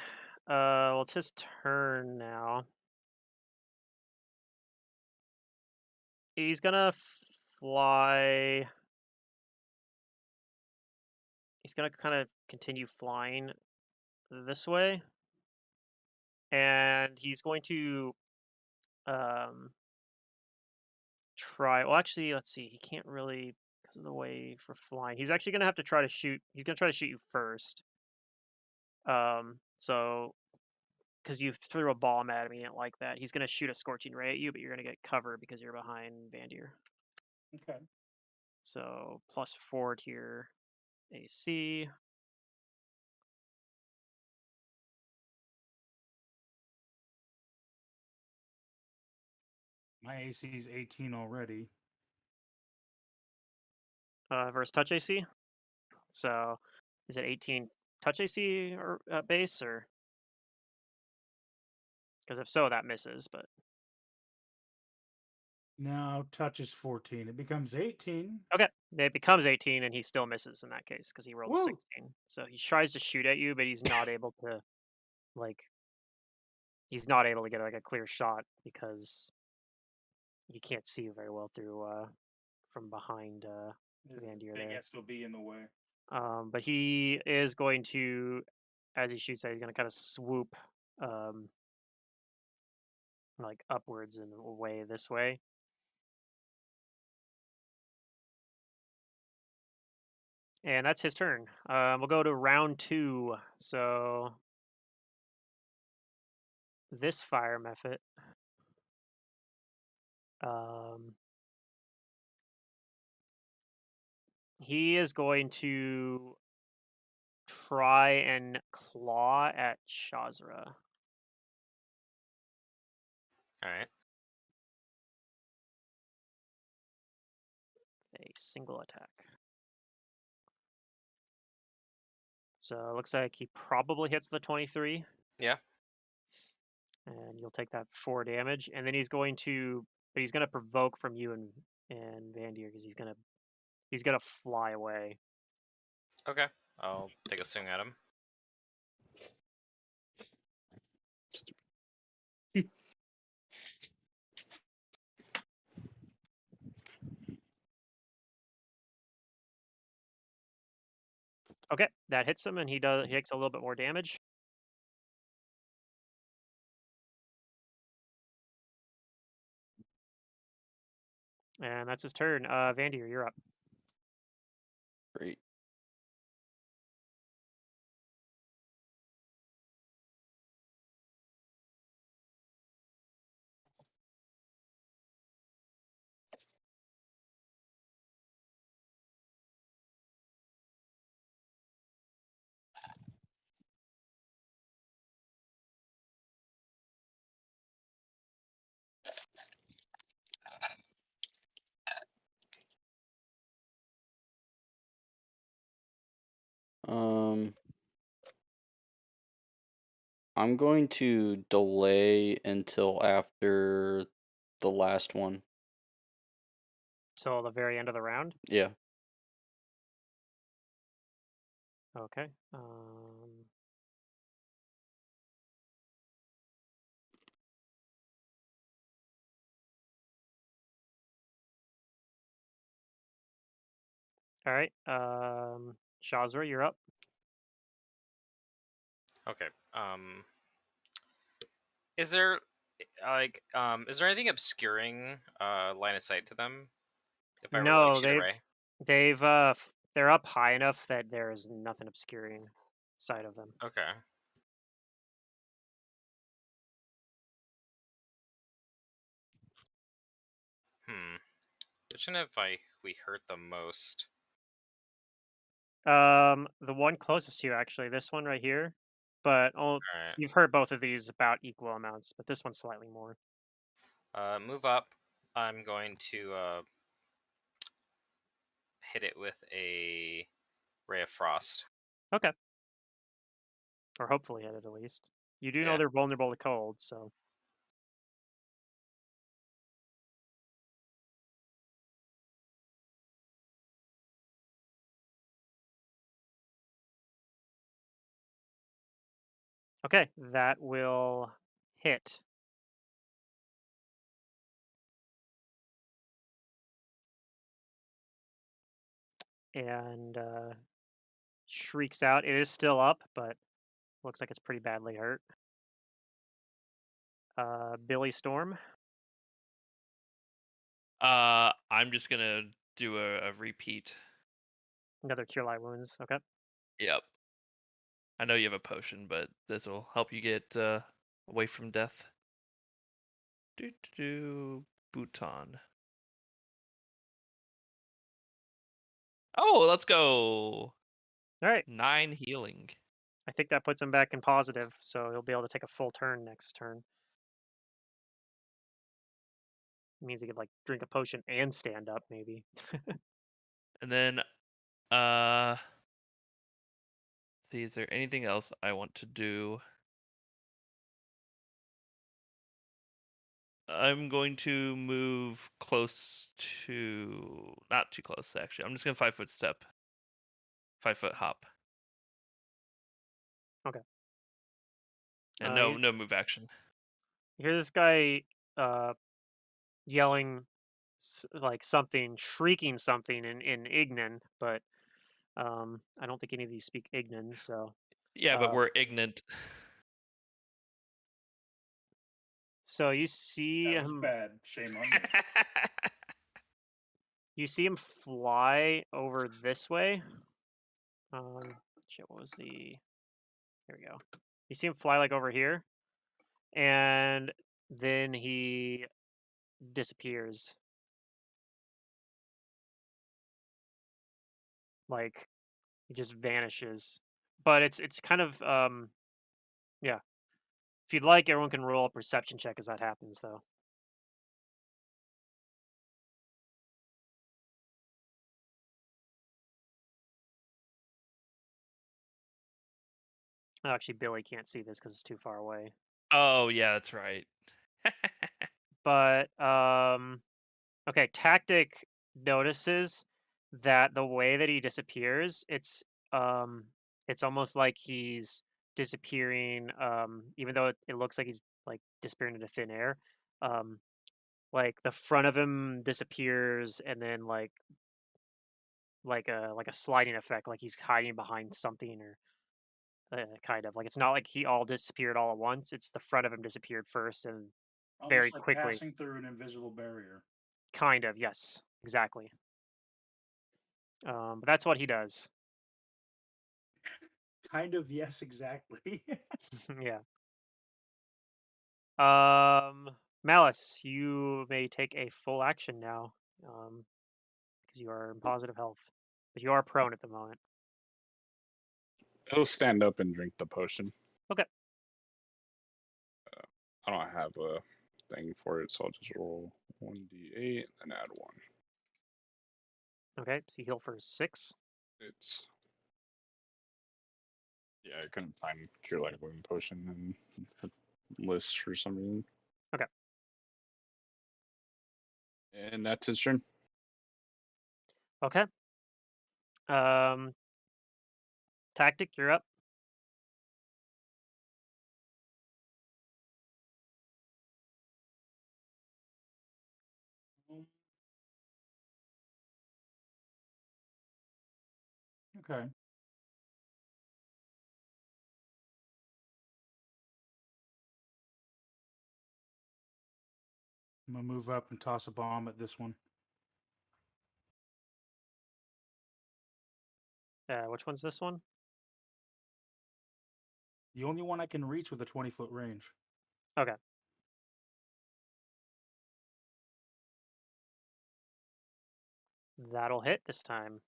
Well, it's his turn now. He's gonna fly. He's gonna kind of continue flying this way, and he's going to um try. Well, actually, let's see. He can't really because of the way for flying. He's actually gonna have to try to shoot. He's gonna try to shoot you first. So because you threw a bomb at him, he didn't like that. He's gonna shoot a scorching ray at you, but you're gonna get cover because you're behind Vandir. Okay. So +4 to your AC. My AC is 18 already. Versus touch AC. So is it 18 touch AC or base, or because if so, that misses. But No, touch is 14. It becomes 18. okay, it becomes 18, and he still misses in that case because he rolled a Woo! 16. So he tries to shoot at you, but he's not able to like he's not able to get like a clear shot because he can't see you very well through from behind Vandir Big there. SOB in the way. But he is going to, as he shoots at, he's going to kind of swoop like upwards and away this way. And that's his turn. We'll go to round 2. So this fire method, he is going to try and claw at Shazra. All right. A single attack. So it looks like he probably hits the 23. Yeah. And you'll take that 4 damage. And then he's going to provoke from you and Vandir because he's gonna fly away. Okay. I'll take a swing at him. Okay, that hits him, and he takes a little bit more damage. And that's his turn. Vandir, you're up. Great. I'm going to delay until after the last one. So the very end of the round. Yeah. Okay. All right. Shazra, you're up. Okay. Is there is there anything obscuring line of sight to them? If I were to like, No, shoot away. they're up high enough that there's nothing obscuring sight of them. Okay. Which one have we hurt the most? The one closest to you, actually, this one right here. But Alright. you've hurt both of these about equal amounts, but this one's slightly more. Move up. I'm going to hit it with a ray of frost. Okay. Or hopefully hit it at least. You do know Yeah. they're vulnerable to cold, so. Okay, that will hit. And shrieks out. It is still up, but looks like it's pretty badly hurt. Billy Storm. I'm just gonna do a repeat. Another Cure Light Wounds. Okay. Yep. I know you have a potion, but this will help you get away from death. Bhutan. Oh, let's go. All right. 9 healing. I think that puts him back in positive, so he'll be able to take a full turn next turn. It means he could like drink a potion and stand up, maybe. And then, see, is there anything else I want to do? I'm going to move close to, not too close actually. I'm just gonna 5-foot step, 5-foot hop. Okay. And no move action. You hear this guy yelling like something, shrieking something in Ignan, but I don't think any of you speak Ignan, so. Yeah, but we're ignorant. So you see That was him. bad. Shame on me. You see him fly over this way. Shit, what was the? Here we go. You see him fly like over here, and then he disappears. Like he just vanishes. But it's kind of yeah. If you'd like, everyone can roll a perception check as that happens, though. Oh, actually, Billy can't see this because it's too far away. Oh yeah, that's right. But okay, Tactic notices that the way that he disappears, it's almost like he's disappearing. Even though it looks like he's like disappearing into thin air. Like the front of him disappears, and then like a sliding effect, like he's hiding behind something or kind of like it's not like he all disappeared all at once. It's the front of him disappeared first, and very Almost like quickly. passing through an invisible barrier. Kind of, yes, exactly. But that's what he does. Kind of, yes, exactly. Yeah. Malice, you may take a full action now, because you are in positive health, but you are prone at the moment. He'll stand up and drink the potion. Okay. I don't have a thing for it, so I'll just roll 1d8 and add 1. Okay, so you heal for 6. It's yeah, I couldn't find cure light wound potion in list for some reason. Okay. And that's his turn. Okay. Tactic, you're up. Okay. I'm gonna move up and toss a bomb at this one. Which one's this one? The only one I can reach with a 20-foot range. Okay. That'll hit this time.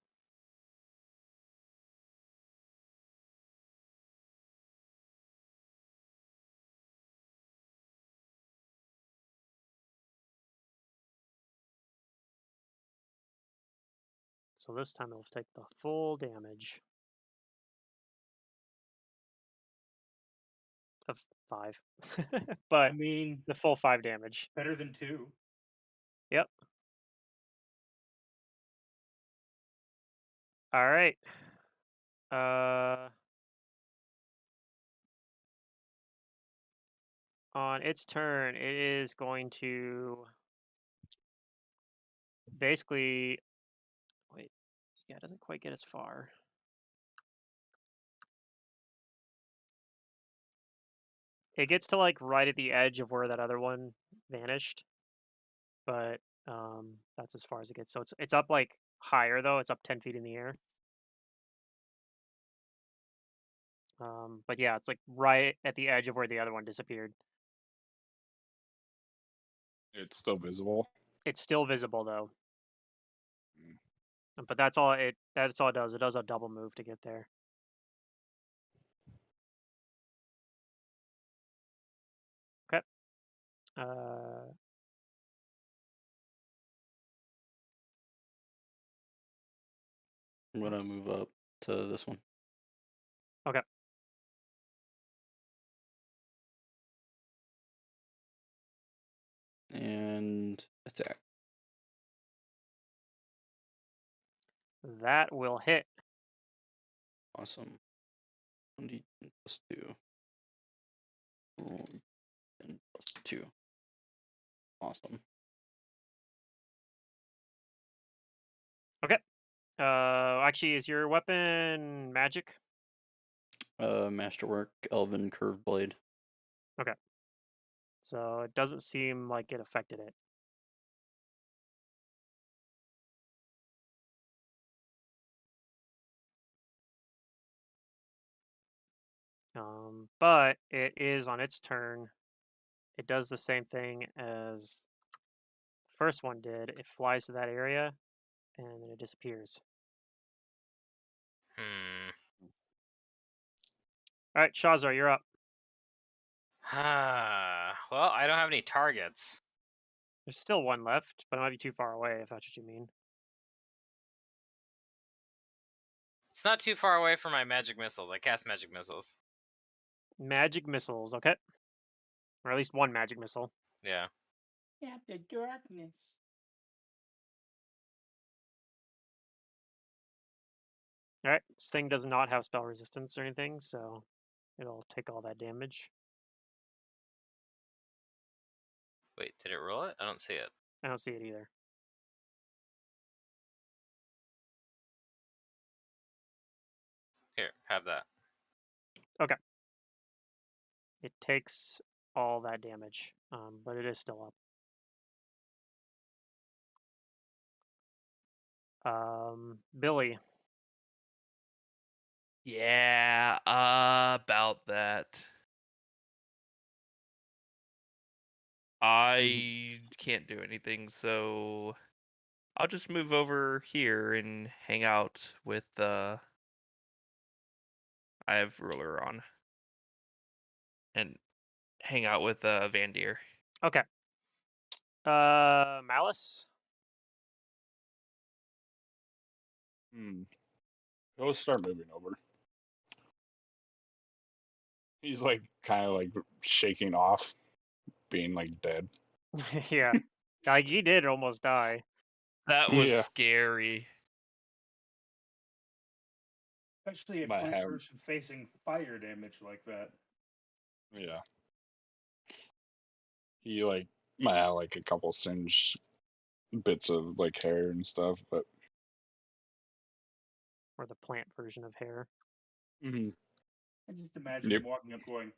So this time it'll take the full damage of 5. I But mean, the full 5 damage. better than 2. Yep. All right. On its turn, it is going to basically wait. Yeah, it doesn't quite get as far. It gets to like right at the edge of where that other one vanished, but that's as far as it gets. So it's up like higher though. It's up 10 feet in the air. But yeah, it's like right at the edge of where the other one disappeared. It's still visible. It's still visible though. Mm. But that's all it does. It does a double move to get there. Okay. I'm gonna Oops. move up to this one. Okay. And attack. That will hit. Awesome. 1d10 plus 2. Roll 10 plus 2. Awesome. Okay. Actually, is your weapon magic? Masterwork, Elven Curved Blade. Okay. So it doesn't seem like it affected it. But it is on its turn it does the same thing as the first one did. It flies to that area, and then it disappears. All right, Shazar, you're up. Well, I don't have any targets. There's still one left, but it might be too far away, if that's what you mean. It's not too far away from my magic missiles. I cast magic missiles. Magic missiles, okay? Or at least one magic missile. Yeah. Yeah, the darkness. All right, this thing does not have spell resistance or anything, so it'll take all that damage. Wait, did it roll it? I don't see it. I don't see it either. Here, have that. Okay. It takes all that damage, but it is still up. Billy. Yeah, about that. I can't do anything, so I'll just move over here and hang out with I have ruler on. And hang out with Vandir. Okay. Malice. He'll start moving over. He's like kind of like shaking off being like dead. Yeah. Like, he did almost die. That was Yeah. scary. Especially a Might plant have- person facing fire damage like that. Yeah. He like might have like a couple singed bits of like hair and stuff, but Or the plant version of hair. I just imagine Yep. him walking up going,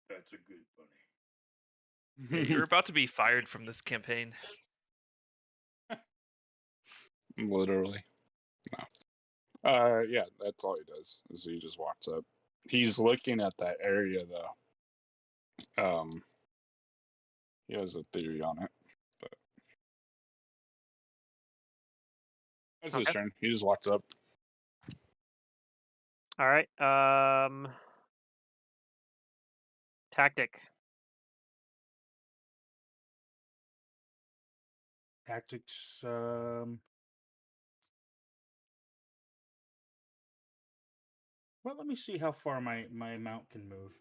"That's a good bunny." Yeah, you're about to be fired from this campaign. literally. No. Yeah, that's all he does. Is he just walks up. He's looking at that area though. He has a theory on it. But that's his Okay. turn. He just walks up. All right. Tactic. Tactics. Well, let me see how far my mount can move.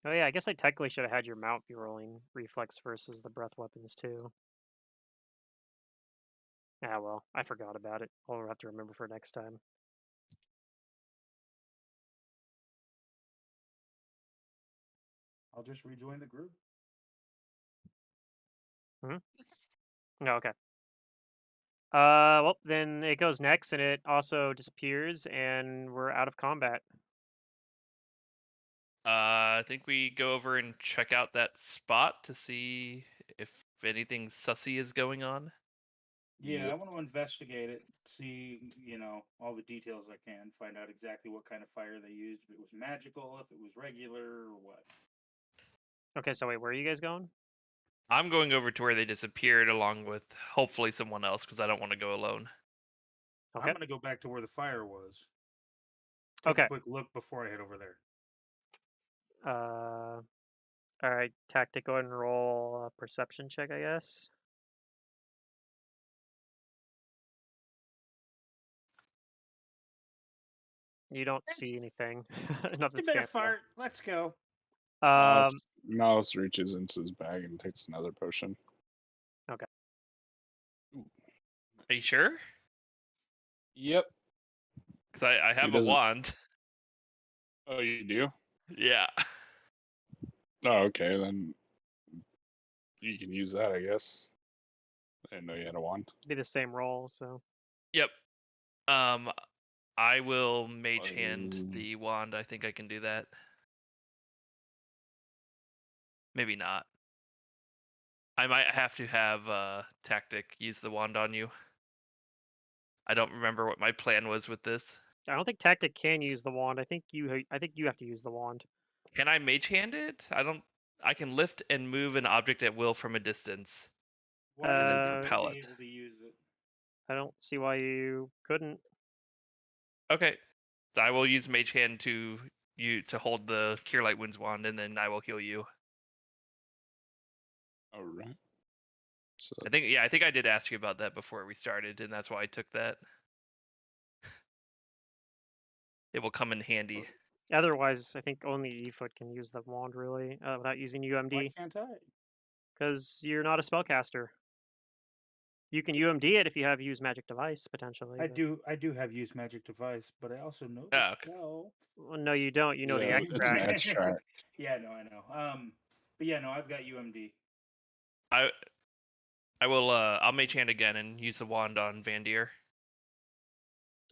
Oh yeah, I guess I technically should have had your mount be rolling reflex versus the breath weapons too. Ah well, I forgot about it. I'll have to remember for next time. I'll just rejoin the group. No, okay. Well, then it goes next, and it also disappears, and we're out of combat. I think we go over and check out that spot to see if anything sussy is going on. Yeah, Yep. I want to investigate it, see, all the details I can, find out exactly what kind of fire they used, if it was magical, if it was regular, or what. Okay, so wait, where are you guys going? I'm going over to where they disappeared along with hopefully someone else because I don't want to go alone. Okay. I'm going to go back to where the fire was. Take Okay. a quick look before I head over there. All right, Tactic, go ahead and roll a perception check, I guess. You don't see anything. Nothing It's a bit of stands out. fart. Let's go. Mouse reaches into his bag and takes another potion. Okay. Are you sure? Yep. Because I have a doesn't- wand. Oh, you do? Yeah. Oh, okay. Then you can use that, I guess. I didn't know you had a wand. Be the same roll, so. Yep. I will mage hand the wand. I think I can do that. Maybe not. I might have to have Tactic use the wand on you. I don't remember what my plan was with this. I don't think Tactic can use the wand. I think you have to use the wand. Can I mage hand it? I can lift and move an object at will from a distance. Why And then would you propel be it. able to use it? I don't see why you couldn't. Okay. I will use mage hand to hold the Cure Light Wounds wand, and then I will heal you. All right. So I think I did ask you about that before we started, and that's why I took that. It will come in handy. Otherwise, I think only Efoot can use the wand really without using Why UMD can't I? because you're not a spellcaster. You can UMD it if you have use magic device potentially. I but- do have use magic device, but I also know Oh, the okay. spell. Well, no, you don't. You know the yeah, it's an extract. extract. Yeah, no, I know. But yeah, no, I've got UMD. I will I'll mage hand again and use the wand on Vandir.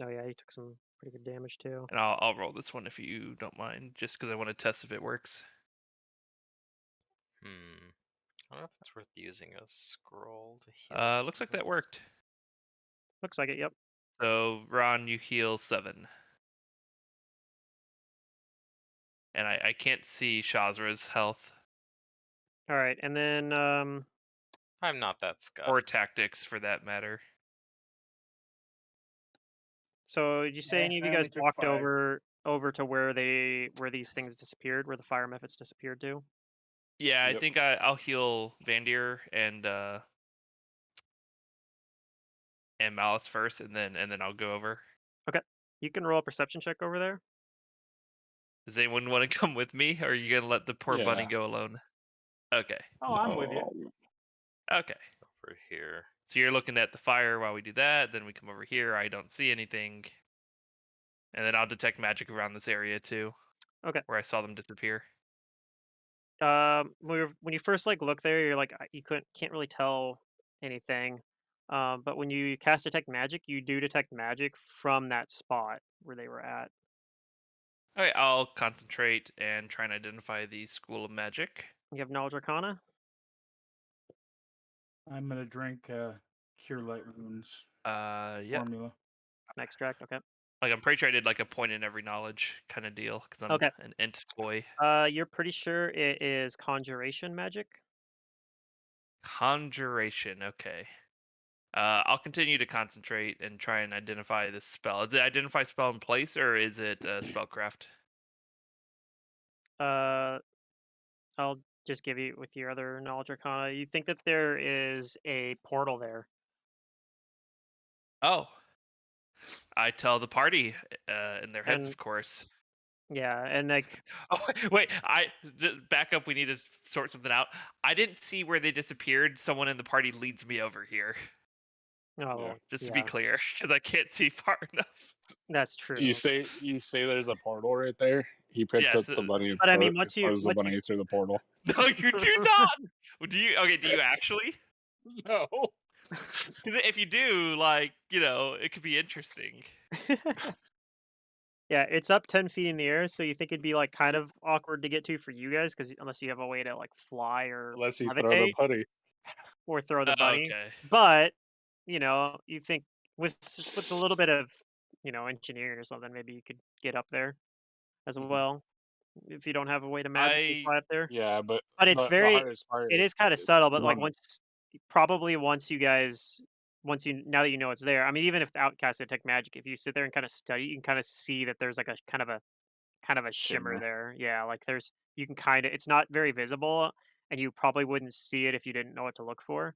Oh yeah, he took some pretty good damage too. And I'll roll this one if you don't mind, just because I want to test if it works. I don't know if it's worth using a scroll to heal. Looks like that worked. Looks like it. Yep. So Ron, you heal 7. And I can't see Shazra's health All right, and then I'm not that scuffed. or Tactics for that matter. so did you say any of I you guys only took walked 5. over to where these things disappeared, where the fire methods disappeared to? Yeah, I Yep. think I'll heal Vandir and Malice first, and then I'll go over. You can roll a perception check over there. Does anyone want to come with me, or are you gonna let the poor bunny Yeah. go alone? Okay. Oh, I'm with you. Okay. Over here. So you're looking at the fire while we do that, then we come over here, I don't see anything. And then I'll detect magic around this area too. Okay. Where I saw them disappear. When you first look there, you're like you can't really tell anything. But when you cast detect magic, you do detect magic from that spot where they were at. Okay, I'll concentrate and try and identify the school of magic. You have knowledge arcana. I'm gonna drink Cure Light Wounds Yeah. formula. An extract. Okay. Like I'm pretty sure I did like a point in every knowledge kind of deal because I'm Okay. an ent boy. You're pretty sure it is conjuration magic. Conjuration. Okay. I'll continue to concentrate and try and identify this spell. Is it identify spell in place or is it spellcraft? I'll just give you with your other knowledge arcana. You think that there is a portal there. Oh. I tell the party in their heads, And- of course. Yeah, and Oh wait, back up. We need to sort something out. I didn't see where they disappeared. Someone in the party leads me over here, just to be clear, because I can't see far enough. That's true. You say there's a portal right there. He picks up the bunny and But I mean, once you- throws the bunny through the portal. No, you do not. Do you? Okay, do you actually? No. Because if you do, it could be interesting. Yeah, it's up 10 feet in the air, so you think it'd be kind of awkward to get to for you guys, because unless you have a way to fly or Unless you throw the levitate putty. or throw the bunny. Okay. But you think with a little bit of engineering or something, maybe you could get up there as well. If you don't have a way to magically fly up there. Yeah, but it's the very hardest part it is kind of subtle, but one- once now that you know it's there. I mean, even if the outcast detect magic, if you sit there and kind of study, you can kind of see that there's a kind of a shimmer Shimmer. there. Yeah, you can kind of, it's not very visible, and you probably wouldn't see it if you didn't know what to look for,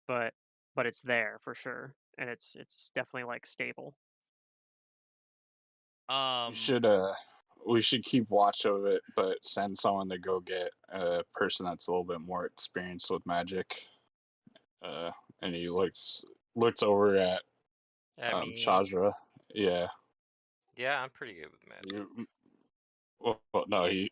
but it's there for sure, and it's definitely stable. We should keep watch of it, but send someone to go get a person that's a little bit more experienced with magic. And he looks over at Shazra. Yeah. Yeah, I'm pretty good with magic. Well, no, he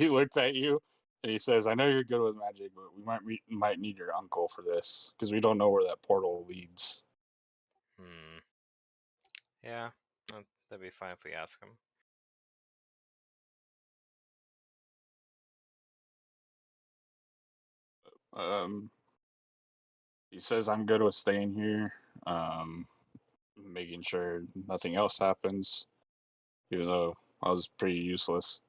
looked at you and he says, "I know you're good with magic, but we might need your uncle for this because we don't know where that portal leads." Yeah, That'd be fine if we ask him. He says I'm good with staying here, making sure nothing else happens, even though I was pretty useless.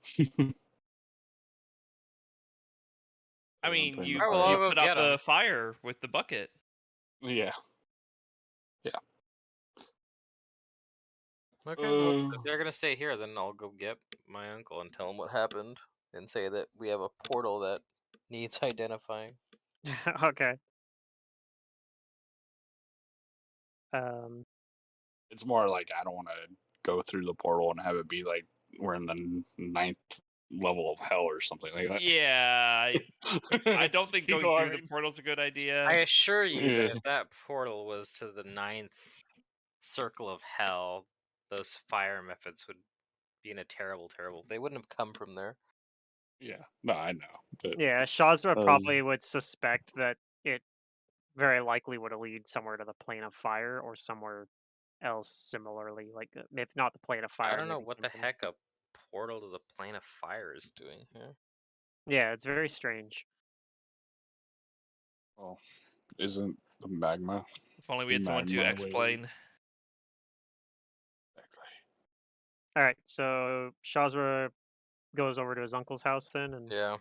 I mean, you Alright, well, I'll you go put out get 'em. the fire with the bucket. Yeah. Okay, well, if they're gonna stay here, then I'll go get my uncle and tell him what happened, and say that we have a portal that needs identifying. Okay. It's more like I don't want to go through the portal and have it be like we're in the 9th level of hell or something like that. Yeah, I don't think You going know what through I the mean? portal's a good idea. I assure you that Yeah. if that portal was to the 9th circle of hell, those fire methods would be in a terrible, terrible. They wouldn't have come from there. Yeah. No, I know. But Yeah, Shazra probably would suspect that it very likely would lead somewhere to the plane of fire or somewhere else similarly, like if not the plane of fire. I don't know maybe what something. the heck a portal to the plane of fire is doing here. Yeah, it's very strange. well, isn't the magma? If only we had someone to Magma explain. Exactly. All right, so Shazra goes over to his uncle's house then, and Yeah.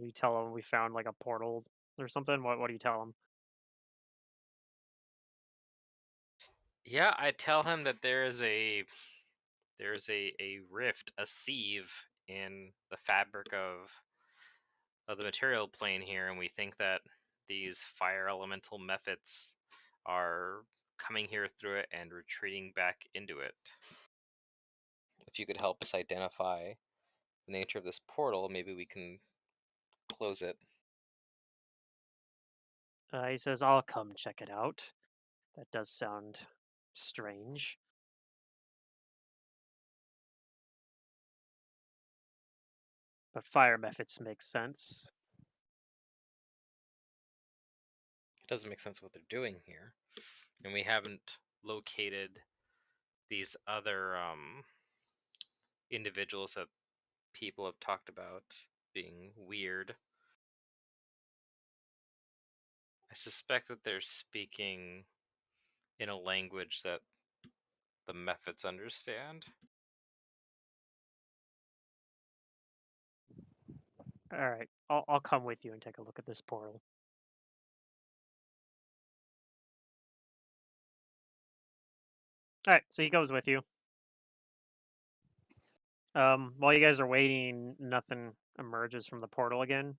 you tell him we found like a portal or something. What do you tell him? Yeah, I tell him that there's a rift, a sieve in the fabric of the material plane here, and we think that these fire elemental methods are coming here through it and retreating back into it. If you could help us identify the nature of this portal, maybe we can close it. He says, "I'll come check it out." That does sound strange. But fire methods make sense. It doesn't make sense what they're doing here, and we haven't located these other individuals that people have talked about being weird. I suspect that they're speaking in a language that the methods understand. All right, I'll come with you and take a look at this portal. All right, so he goes with you. While you guys are waiting, nothing emerges from the portal again.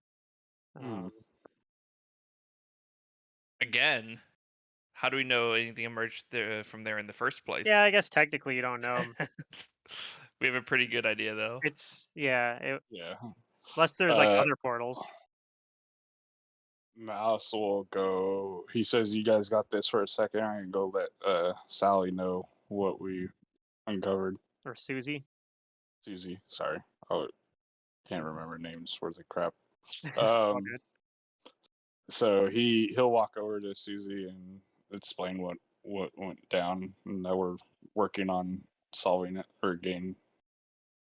Again, how do we know anything emerged from there in the first place? Yeah, I guess technically you don't know. We have a pretty good idea, though. Yeah. Unless there's like other portals. Mouse will go. He says, "You guys got this for a second. I can go let Sally know what we uncovered." Or Susie. Susie, sorry, I can't remember names worth of crap. All good. So he'll walk over to Susie and explain what went down, and that we're working on solving it or getting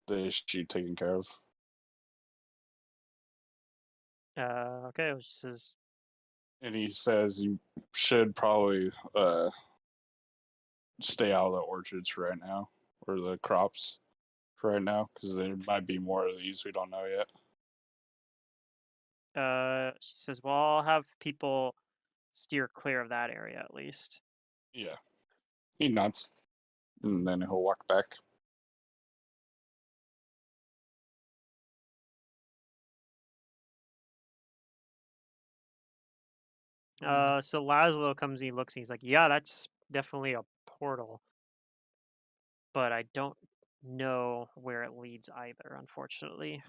the issue taken care of. Okay, And he says you should probably stay out of the orchards for right now, or the crops for right now, because there might be more of these we don't know yet. She says, "Well, I'll have people steer clear of that area at least." Yeah. He nods, and then he'll walk back. So Laszlo comes, he looks, and he's like, "Yeah, that's definitely a portal, but I don't know where it leads either, unfortunately."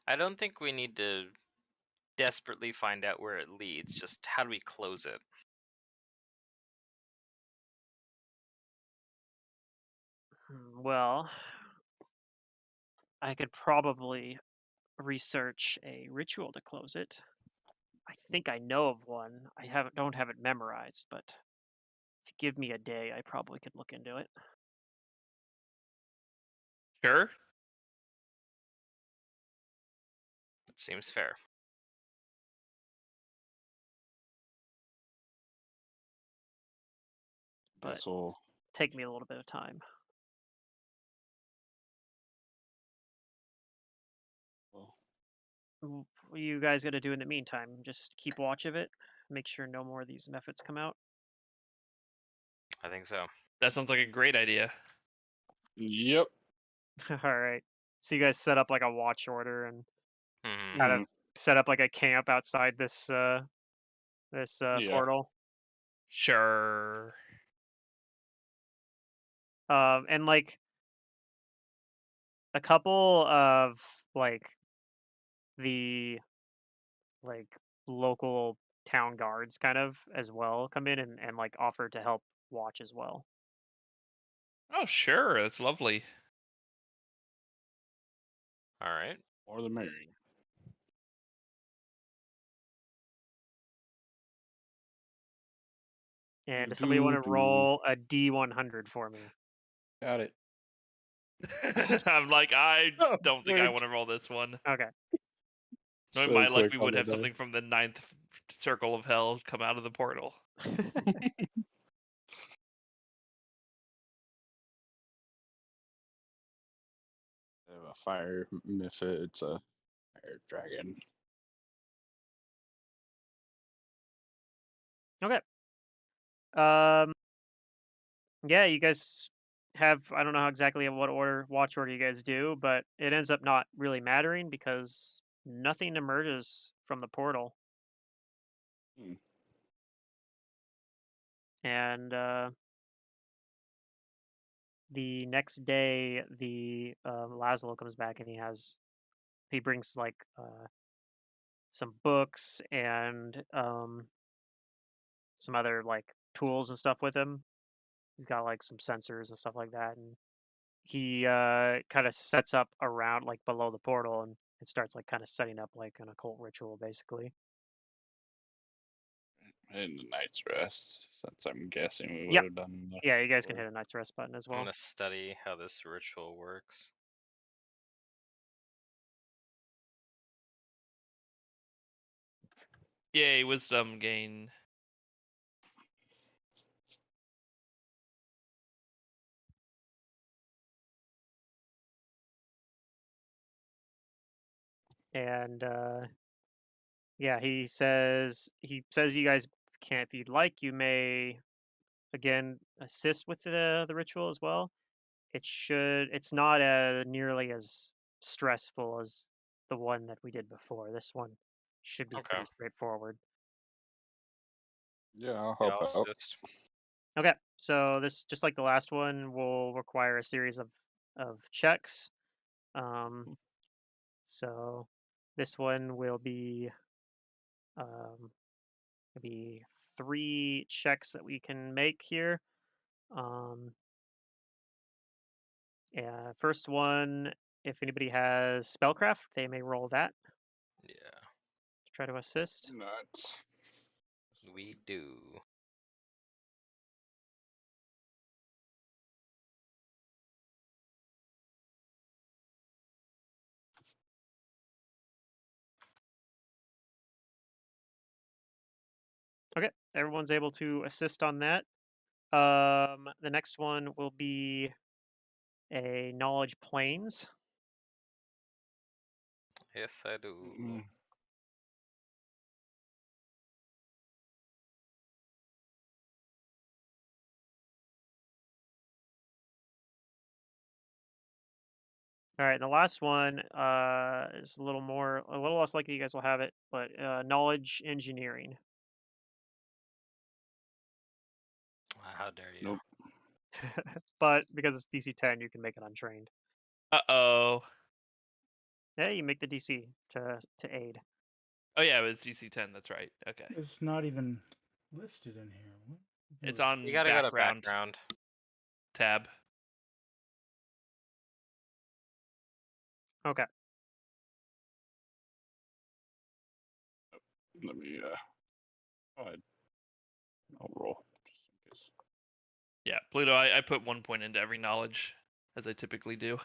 I don't think we need to desperately find out where it leads, just how do we close it? Well, I could probably research a ritual to close it. I think I know of one. I don't have it memorized, but if you give me a day, I probably could look into it. Sure. That seems fair. But This will take me a little bit of time. What are you guys gonna do in the meantime? Just keep watch of it. Make sure no more of these methods come out. I think so. That sounds like a great idea. Yep. All right. So you guys set up like a watch order and Mhm. kind of set up like a camp outside this Yeah. portal. Sure. And like a couple of like the like local town guards kind of as well come in and like offer to help watch as well. Oh, sure. That's lovely. All right. More the merrier. And does somebody want to Do-do-do. roll a D100 for me? Got it. I'm like, I Oh, don't think I frick. want to roll this one. Okay. Knowing So my luck, quick we on would the have die. something from the 9th circle of hell come out of the portal. They have a fire mephit. It's a fire dragon. Okay. Yeah, you guys have, I don't know exactly what watch order you guys do, but it ends up not really mattering because nothing emerges from the portal. Hmm. And the next day, the Laszlo comes back and he brings like some books and some other like tools and stuff with him. He's got like some sensors and stuff like that, and he kind of sets up around like below the portal, and it starts like kind of setting up like an occult ritual, basically. And the night's rest, since I'm guessing we would Yep. have done the Yeah, you guys can hit a night's rest button as I'm well. gonna study how this ritual works. Yay, wisdom gain. And yeah, he says you guys can, if you'd like, you may again assist with the ritual as well. It's not nearly as stressful as the one that we did before. This one should be Okay. pretty straightforward. Yeah, I'll Yeah, help I'll out. assist. Okay, so this, just like the last one, will require a series of checks. So this one will be 3 checks that we can make here. Yeah, first one, if anybody has spellcraft, they may roll that Yeah, to try to assist. Nuts. we do. Okay, everyone's able to assist on that. The next one will be a knowledge planes. Yes, I do. Mm. All right, and the last one is a little less likely you guys will have it, but knowledge engineering. How dare you? Nope. But because it's DC 10, you can make it untrained. Uh-oh. Yeah, you make the DC to aid. Oh, yeah, it was DC 10. That's right. Okay. It's not even listed in here. What? It's Here we on You gotta go to background background. tab. Okay. Let me go ahead. I'll roll. Yeah, Pluto, I put 1 point into every knowledge, as I typically do.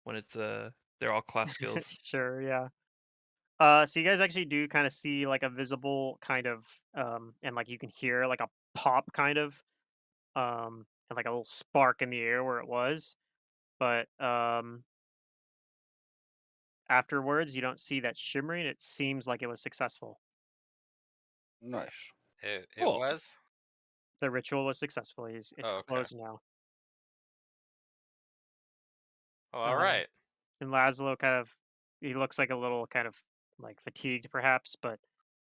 When it's they're all class skills. Sure, yeah. So you guys actually do kind of see like a visible kind of and like you can hear like a pop kind of and like a little spark in the air where it was. But afterwards you don't see that shimmering. It seems like it was successful. Nice. It Cool. was? The ritual was successful. It's Oh, okay. closed now. Oh, all right. And Laszlo kind of he looks like a little kind of like fatigued perhaps, but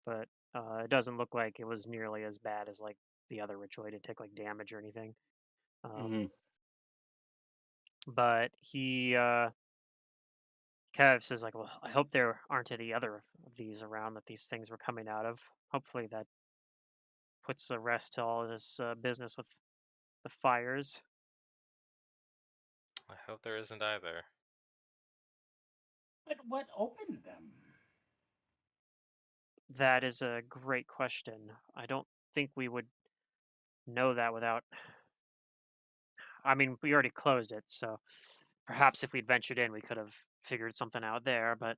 it doesn't look like it was nearly as bad as like the other ritual. He didn't take like damage or anything. But he kind of says like, well, I hope there aren't any other of these around that these things were coming out of. Hopefully that puts a rest to all this business with the fires. I hope there isn't either. But what opened them? That is a great question. I don't think we would know that without. I mean, we already closed it, so perhaps if we'd ventured in, we could have figured something out there. But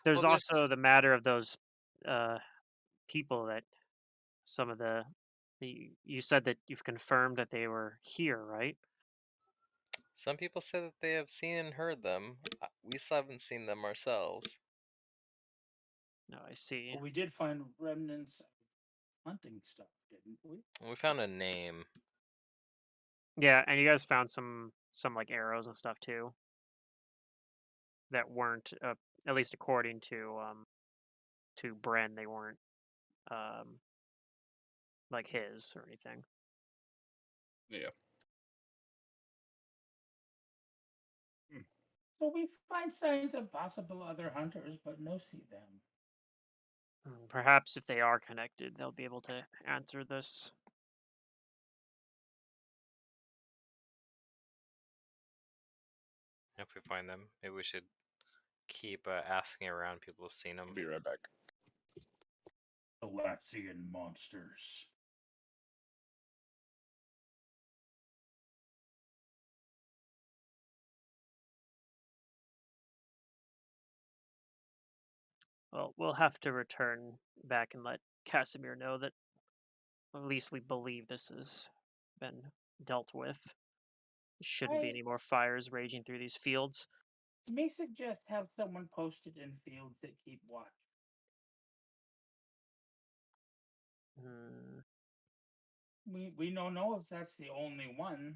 there's Well, also the matter of those uh, people that some of you said that you've confirmed that they were here, right? Some people say that they have seen and heard them. We still haven't seen them ourselves. No, I see. Well, we did find remnants of hunting stuff, didn't we? We found a name. Yeah, and you guys found some like arrows and stuff too that weren't at least according to Bren, they weren't um like his or anything. Yeah. So we find signs of possible other hunters, but no see them. Perhaps if they are connected, they'll be able to answer this. If we find them, maybe we should keep asking around people who've seen them. I'll be right back. Latzian monsters. Well, we'll have to return back and let Casimir know that at least we believe this has been dealt with. There shouldn't be any more fires raging through these fields. May suggest have someone posted in fields that keep watch. We don't know if that's the only one.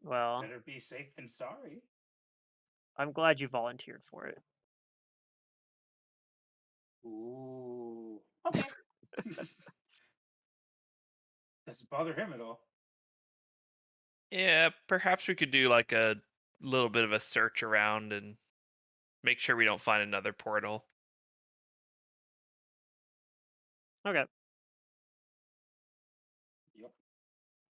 Well, better be safe than sorry. I'm glad you volunteered for it. Ooh. Okay. Doesn't bother him at all. Yeah, perhaps we could do like a little bit of a search around and make sure we don't find another portal. Okay. Yep.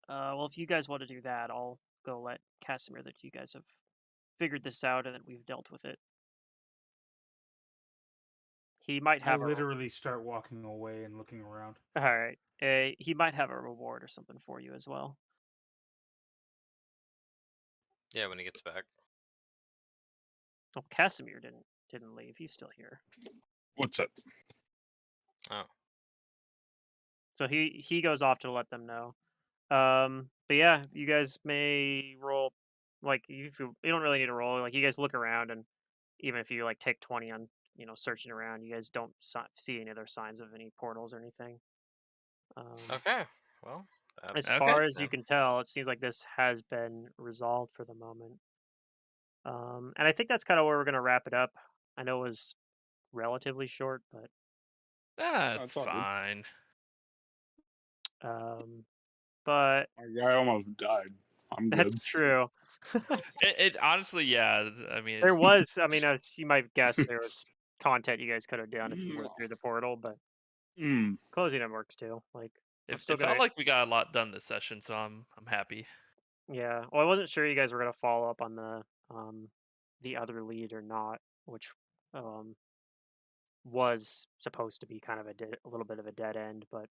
Well, if you guys want to do that, I'll go let Casimir that you guys have figured this out and that we've dealt with it. He might have literally start walking away and looking around. All right. He might have a reward or something for you as well. Yeah, when he gets back. Oh, Casimir didn't leave. He's still here. What's up? Oh. So he goes off to let them know. But yeah, you guys may roll. Like you don't really need to roll. Like you guys look around, and even if you like take 20 on searching around, you guys don't see any other signs of any portals or anything. Okay. Well, as far as you can tell, it seems like this has been resolved for the moment. And I think that's kind of where we're going to wrap it up. I know it was relatively short, but That's fine. But my guy almost died. I'm good. That's true. it honestly, yeah. I mean, there was. I mean, as you might guess, there was content you guys could have done if you went through the portal, but closing it works too. Like it felt like we got a lot done this session, so I'm happy. Yeah. Well, I wasn't sure you guys were gonna follow up on the other lead or not, which was supposed to be kind of a little bit of a dead end, but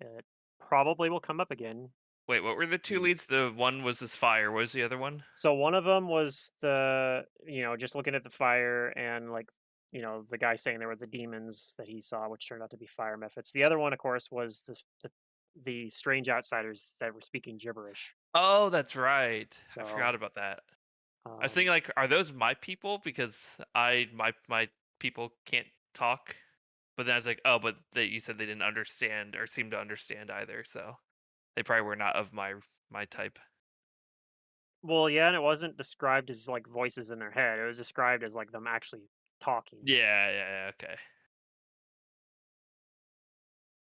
it probably will come up again. Wait, what were the two leads? The one was this fire. What was the other one? So one of them was just looking at the fire and the guy saying there were the demons that he saw, which turned out to be fire methods. The other one, of course, was the strange outsiders that were speaking gibberish. Oh, that's right. So, I forgot about that. I was um, thinking, like, are those my people? Because my people can't talk. But then I was like, oh, but you said they didn't understand or seem to understand either, so they probably were not of my type. well, yeah, and it wasn't described as like voices in their head. It was described as like them actually talking. Yeah, okay.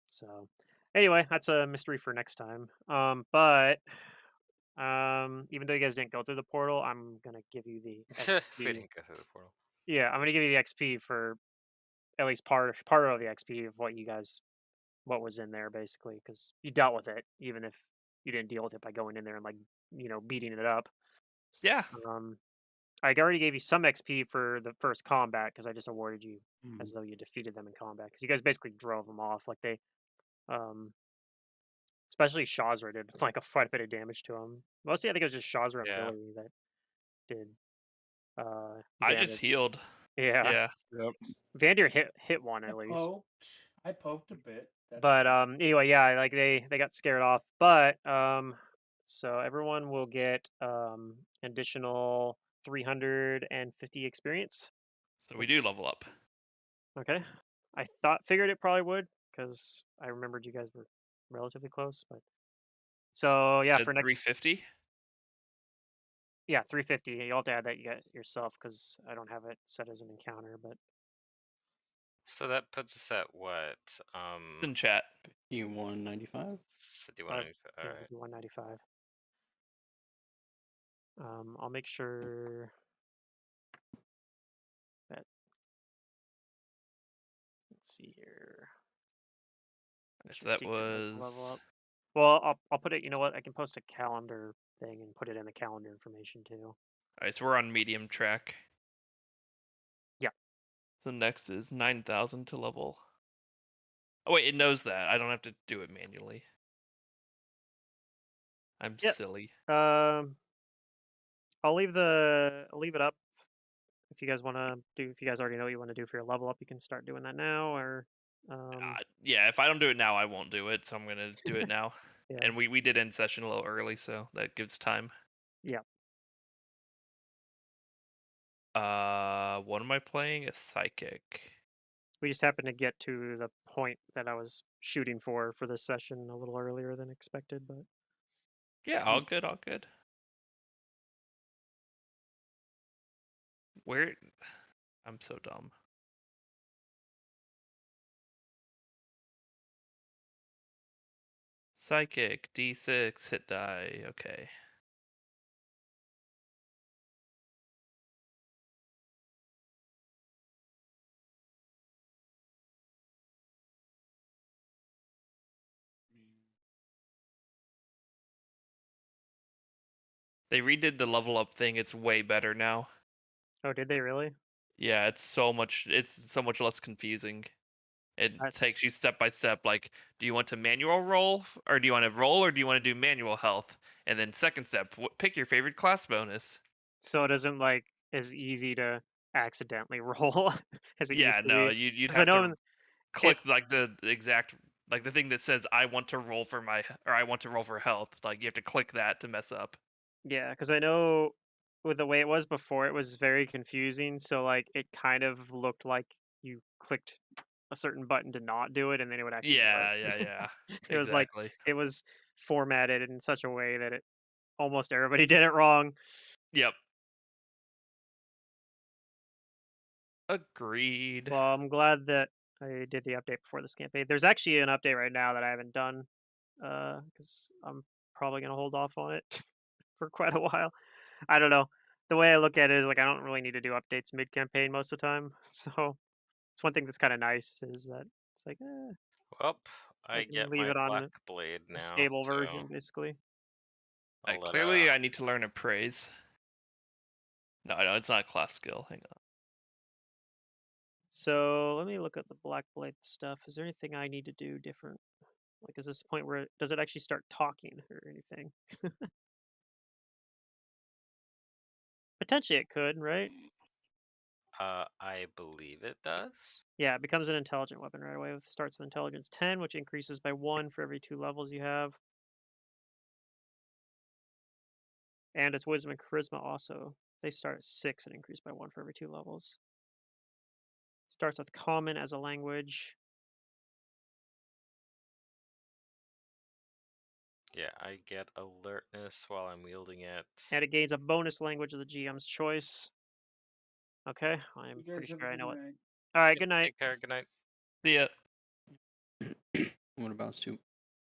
So, anyway, that's a mystery for next time. But even though you guys didn't go through the portal, I'm gonna give you the XP. We didn't go through the portal. Yeah, I'm gonna give you the XP for at least part of the XP of what was in there, basically, because you dealt with it, even if you didn't deal with it by going in there and beating it up. Yeah. I already gave you some XP for the first combat because I just awarded you as though you defeated them in combat, because you guys basically drove them off. Like they, especially Shazra did like quite a bit of damage to him. Mostly, I think it was just Shazra and Billy that did I damage. just healed. Yeah. Yep. Vandir hit one at least. I poked a bit. But anyway, yeah, like they got scared off. But so everyone will get additional 350 experience. So we do level up. Okay. I figured it probably would, because I remembered you guys were relatively close. But so yeah, for next 350. Yeah, 350. You'll have to add that yourself because I don't have it set as an encounter. But so that puts us at what? It's in chat. 5195. 5195. All right. 5195. I'll make sure that. Let's see here. So that was. Well, I'll put it. You know what? I can post a calendar thing and put it in the calendar information too. All right, so we're on medium track. Yeah. The next is 9,000 to level. Oh wait, it knows that. I don't have to do it manually. I'm silly. I'll leave it up. If you guys want to do, if you guys already know what you want to do for your level up, you can start doing that now. Or yeah, if I don't do it now, I won't do it. So I'm gonna do it now. Yeah. And we did end session a little early, so that gives time. Yeah. What am I playing? A psychic. We just happened to get to the point that I was shooting for this session a little earlier than expected, but yeah, all good, all good. Where? I'm so dumb. Psychic, D6, hit die, okay. They redid the level up thing, it's way better now. Oh, did they really? Yeah, it's so much less confusing. It takes you step by step, like, do you want to manual roll, or do you want to roll, or do you want to do manual health? And then second step, pick your favorite class bonus. So it isn't like as easy to accidentally roll as it used to no, be. you'd have to click like the exact, like the thing that says I want to roll for health. Like you have to click that to mess up. Yeah, because I know with the way it was before, it was very confusing. So like it kind of looked like you clicked a certain button to not do it, and then it would actually work. Yeah. It was like it was formatted in such a way that almost everybody did it wrong. Yep. Agreed. Well, I'm glad that I did the update before this campaign. There's actually an update right now that I haven't done, because I'm probably gonna hold off on it for quite a while. I don't know. The way I look at it is like I don't really need to do updates mid-campaign most of the time. So it's one thing that's kind of nice is that it's like, well, I get leave my it on black blade now. Stable version, basically. Clearly, I need to learn Appraise. No, it's not a class skill. Hang on. So let me look at the Black Blade stuff. Is there anything I need to do different? Like, is this a point where does it actually start talking or anything? Potentially it could, right? I believe it does. Yeah, it becomes an intelligent weapon right away. It starts with intelligence 10, which increases by 1 for every 2 levels you have. And its wisdom and charisma also. They start at 6 and increase by 1 for every 2 levels. Starts with common as a language. Yeah, I get alertness while I'm wielding it. And it gains a bonus language of the GM's choice. Okay, I'm You guys pretty have sure a I good know it. night. All right, good night. Take care. Good night. Yeah. What about Stu?